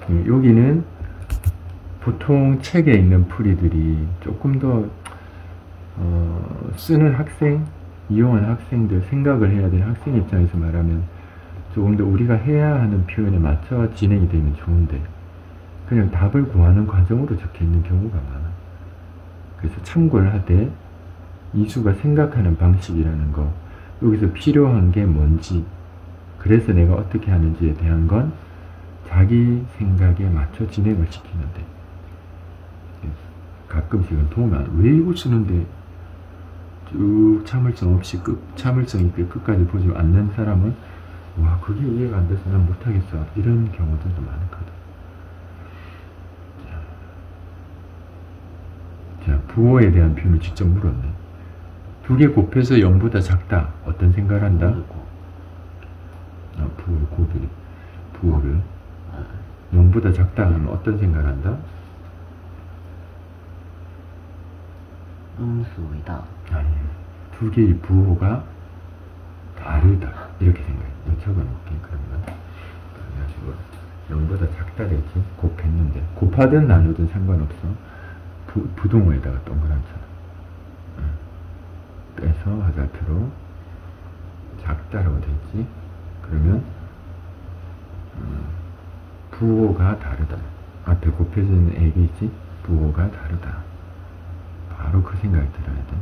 하는. 여기는 보통 책에 있는 풀이들이 조금 더 쓰는 학생, 이용하는 학생들, 생각을 해야 되는 학생 입장에서 말하면 조금 더 우리가 해야 하는 표현에 맞춰 진행이 되면 좋은데 그냥 답을 구하는 과정으로 적혀 있는 경우가 많아. 그래서 참고를 하되 이수가 생각하는 방식이라는 거, 여기서 필요한 게 뭔지, 그래서 내가 어떻게 하는지에 대한 건 자기 생각에 맞춰 진행을 시키면 돼. 가끔씩은 도움이 안, 왜 이거 쓰는데 쭉 참을성 없이 참을성 있게 끝까지 보지 않는 사람은 와 그게 이해가 안 돼서 난 못하겠어 이런 경우들도 많거든. 자, 부호에 대한 표현을 직접 물었네. 두 개 곱해서 0보다 작다. 어떤 생각을 한다? 부호를 곱이 부호를 0보다 작다 하면 어떤 생각을 한다? 음수이다. 아니에요. 두 개의 부호가 다르다. 이렇게 생각해. 이거 적어놓을게. 그러면 그래가지고 0보다 작다 되지. 곱했는데 곱하든 나누든 상관없어. 부동호에다가 동그라미처럼 빼서 화살표로 작다라고 되지. 그러면 부호가 다르다. 앞에 곱해지는 A이지. 부호가 다르다. 바로 그 생각이 들어야 돼.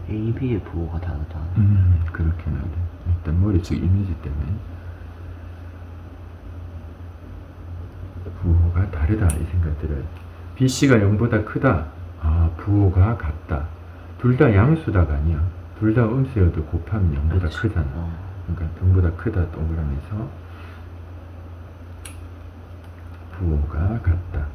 A, B의 부호가 다르다. 그렇게 해야 돼. 일단 머릿속 이미지 때문에 부호가 다르다 이 생각이 들어야 돼. BC가 0보다 크다. 부호가 같다. 둘 다 양수다가 아니야. 둘 다 음수여도 곱하면 0보다 그렇지. 크잖아. 그러니까 0보다 크다 동그라미에서 부호가 같다.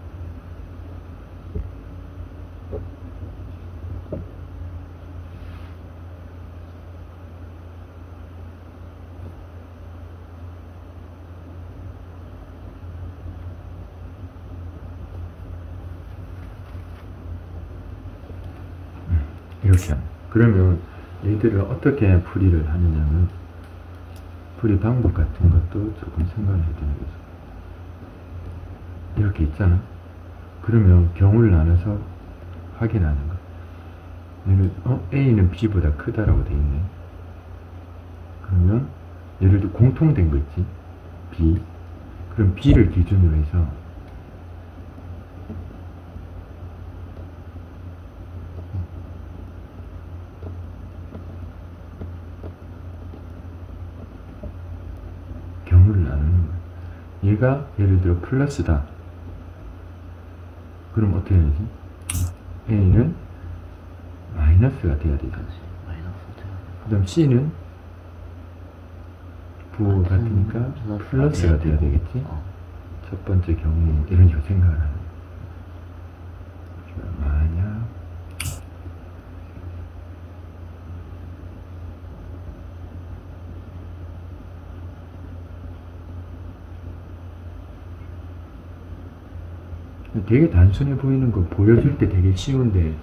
이렇게 하는. 그러면 얘들을 어떻게 풀이를 하느냐면 풀이 방법 같은 것도 조금 생각을 해야 되는 거죠. 이렇게 있잖아. 그러면 경우를 나눠서 확인하는 거. 얘를 A는 B보다 크다라고 돼 있네. 그러면 예를 들어 공통된 거 있지. B. 그럼 B를 기준으로 해서 경우를 나누는 거야. 얘가 예를 들어 플러스다. 그럼 어떻게 해야지? A는 마이너스가 돼야 되죠. 그 다음 C는 부호가 같으니까 플러스가 돼야 되겠지. 첫 번째 경우 이런 식으로 생각을 하는 거야. 만약 되게 단순해 보이는 거 보여줄 때 되게 쉬운데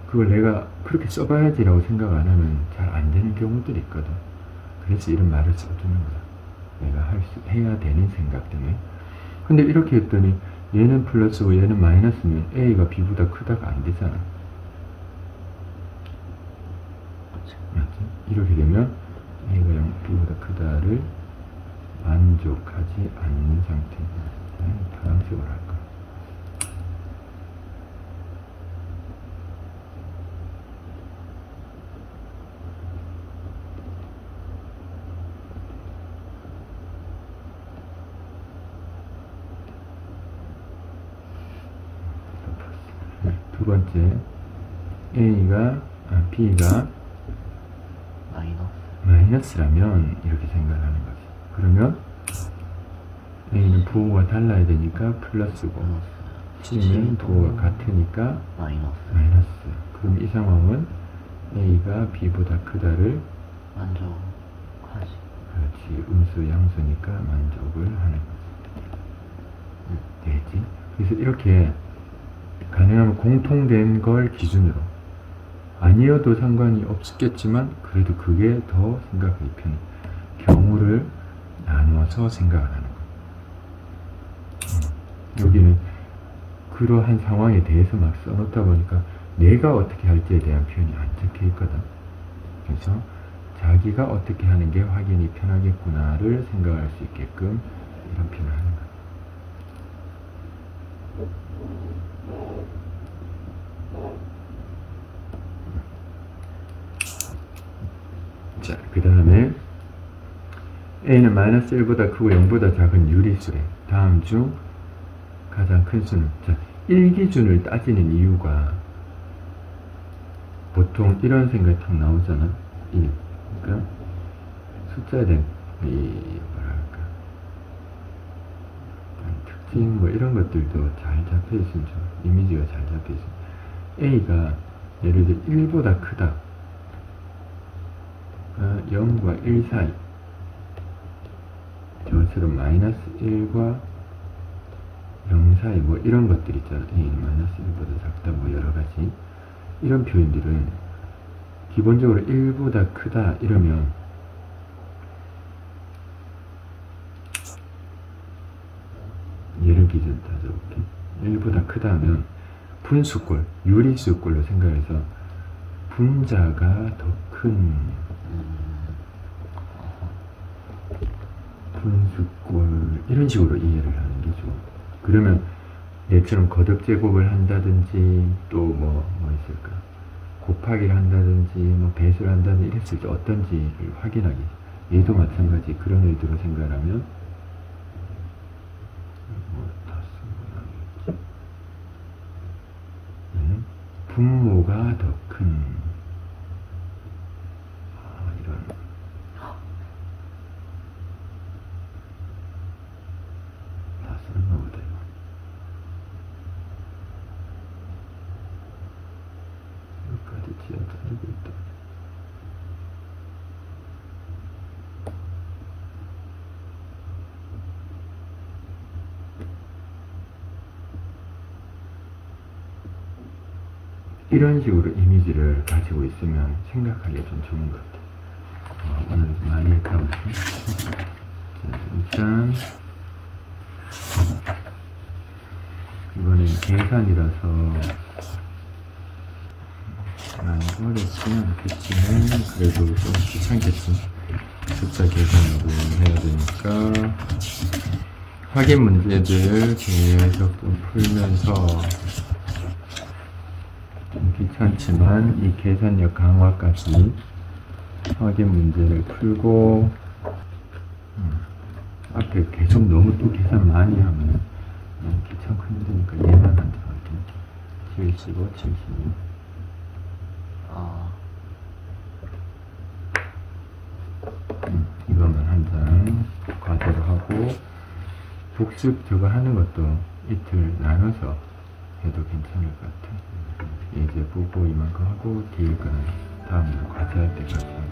그걸 내가 그렇게 써봐야지라고 생각 안 하면 잘 안 되는 경우들이 있거든. 그래서 이런 말을 써주는 거야. 내가 해야 되는 생각 때문에. 근데 이렇게 했더니 얘는 플러스고 얘는 마이너스면 A가 B보다 크다가 안 되잖아. 맞지? 이렇게 되면 A가 B보다 크다를 만족하지 않는 상태입니다. 파란색으로 할 거야. 두 번째, B가 마이너스라면 이렇게 생각을 하는 거지. 그러면 A는 부호가 달라야 되니까 플러스고 C는 부호가 같으니까 마이너스. 그럼 이 상황은 A가 B보다 크다를 만족하지. 그렇지. 음수 양수니까 만족을 하는 거지. 되겠지? 그래서 이렇게 가능하면 공통된 걸 기준으로 아니어도 상관이 없겠지만 그래도 그게 더 생각하기 편해. 경우를 나누어서 생각을 하는 거. 여기는 그러한 상황에 대해서 막 써놓다 보니까 내가 어떻게 할지에 대한 표현이 안 적혀 있거든. 그래서 자기가 어떻게 하는 게 확인이 편하겠구나를 생각할 수 있게끔 이런 표현을 하는 거야. 자, 그 다음에 A는 마이너스 1보다 크고 0보다 작은 유리수래. 다음 중 가장 큰 수는, 자, 1기준을 따지는 이유가 보통 이런 생각이 탁 나오잖아. 1. 그러니까 숫자에 대한 뭐랄까 특징 뭐 이런 것들도 잘 잡혀 있으면 좋아. 이미지가 잘 잡혀있어. A가 예를 들어 1보다 크다. 0과 1 사이. 저처럼 마이너스 1과 0 사이 뭐 이런 것들 있잖아. A는 마이너스 1보다 작다 뭐 여러가지 이런 표현들은 기본적으로 1보다 크다 이러면 예를 기준 따져볼게. 1보다 크다 하면 분수꼴, 유리수꼴로 생각해서 분자가 더 큰 분수꼴 이런 식으로 이해를 하는 게 좋아. 그러면 얘처럼 거듭 제곱을 한다든지 또 뭐 있을까? 곱하기를 한다든지 뭐 배수를 한다든지 이랬을 때 어떤지를 확인하기. 얘도 마찬가지 그런 의도로 생각하면 얘는 분모가 더 큰 이런 다 쓰는 거보다 여기까지 지어다니고 있다. 이런 식으로 이미지를 가지고 있으면 생각하기가 좀 좋은 것 같아요. 오늘 많이 했다 보니까. 일단 이번엔 계산이라서 많이 어렵지는 않겠지만 그래도 좀 귀찮겠지. 숫자 계산으로 해야 되니까 확인 문제들 계속 좀 풀면서 좀 귀찮지만 이 계산력 강화까지 확인 문제를 풀고 앞에 계속 너무 또 계산 많이 하면 너무 귀찮고 힘드니까 얘만 한 장 할게. 75, 76 이거만 한 장 과제로 하고 복습 저거 하는 것도 이틀 나눠서 해도 괜찮을 것 같아. 이제 보고 이만큼 하고 뒤에 거는 다음날 과제할 때까지 하면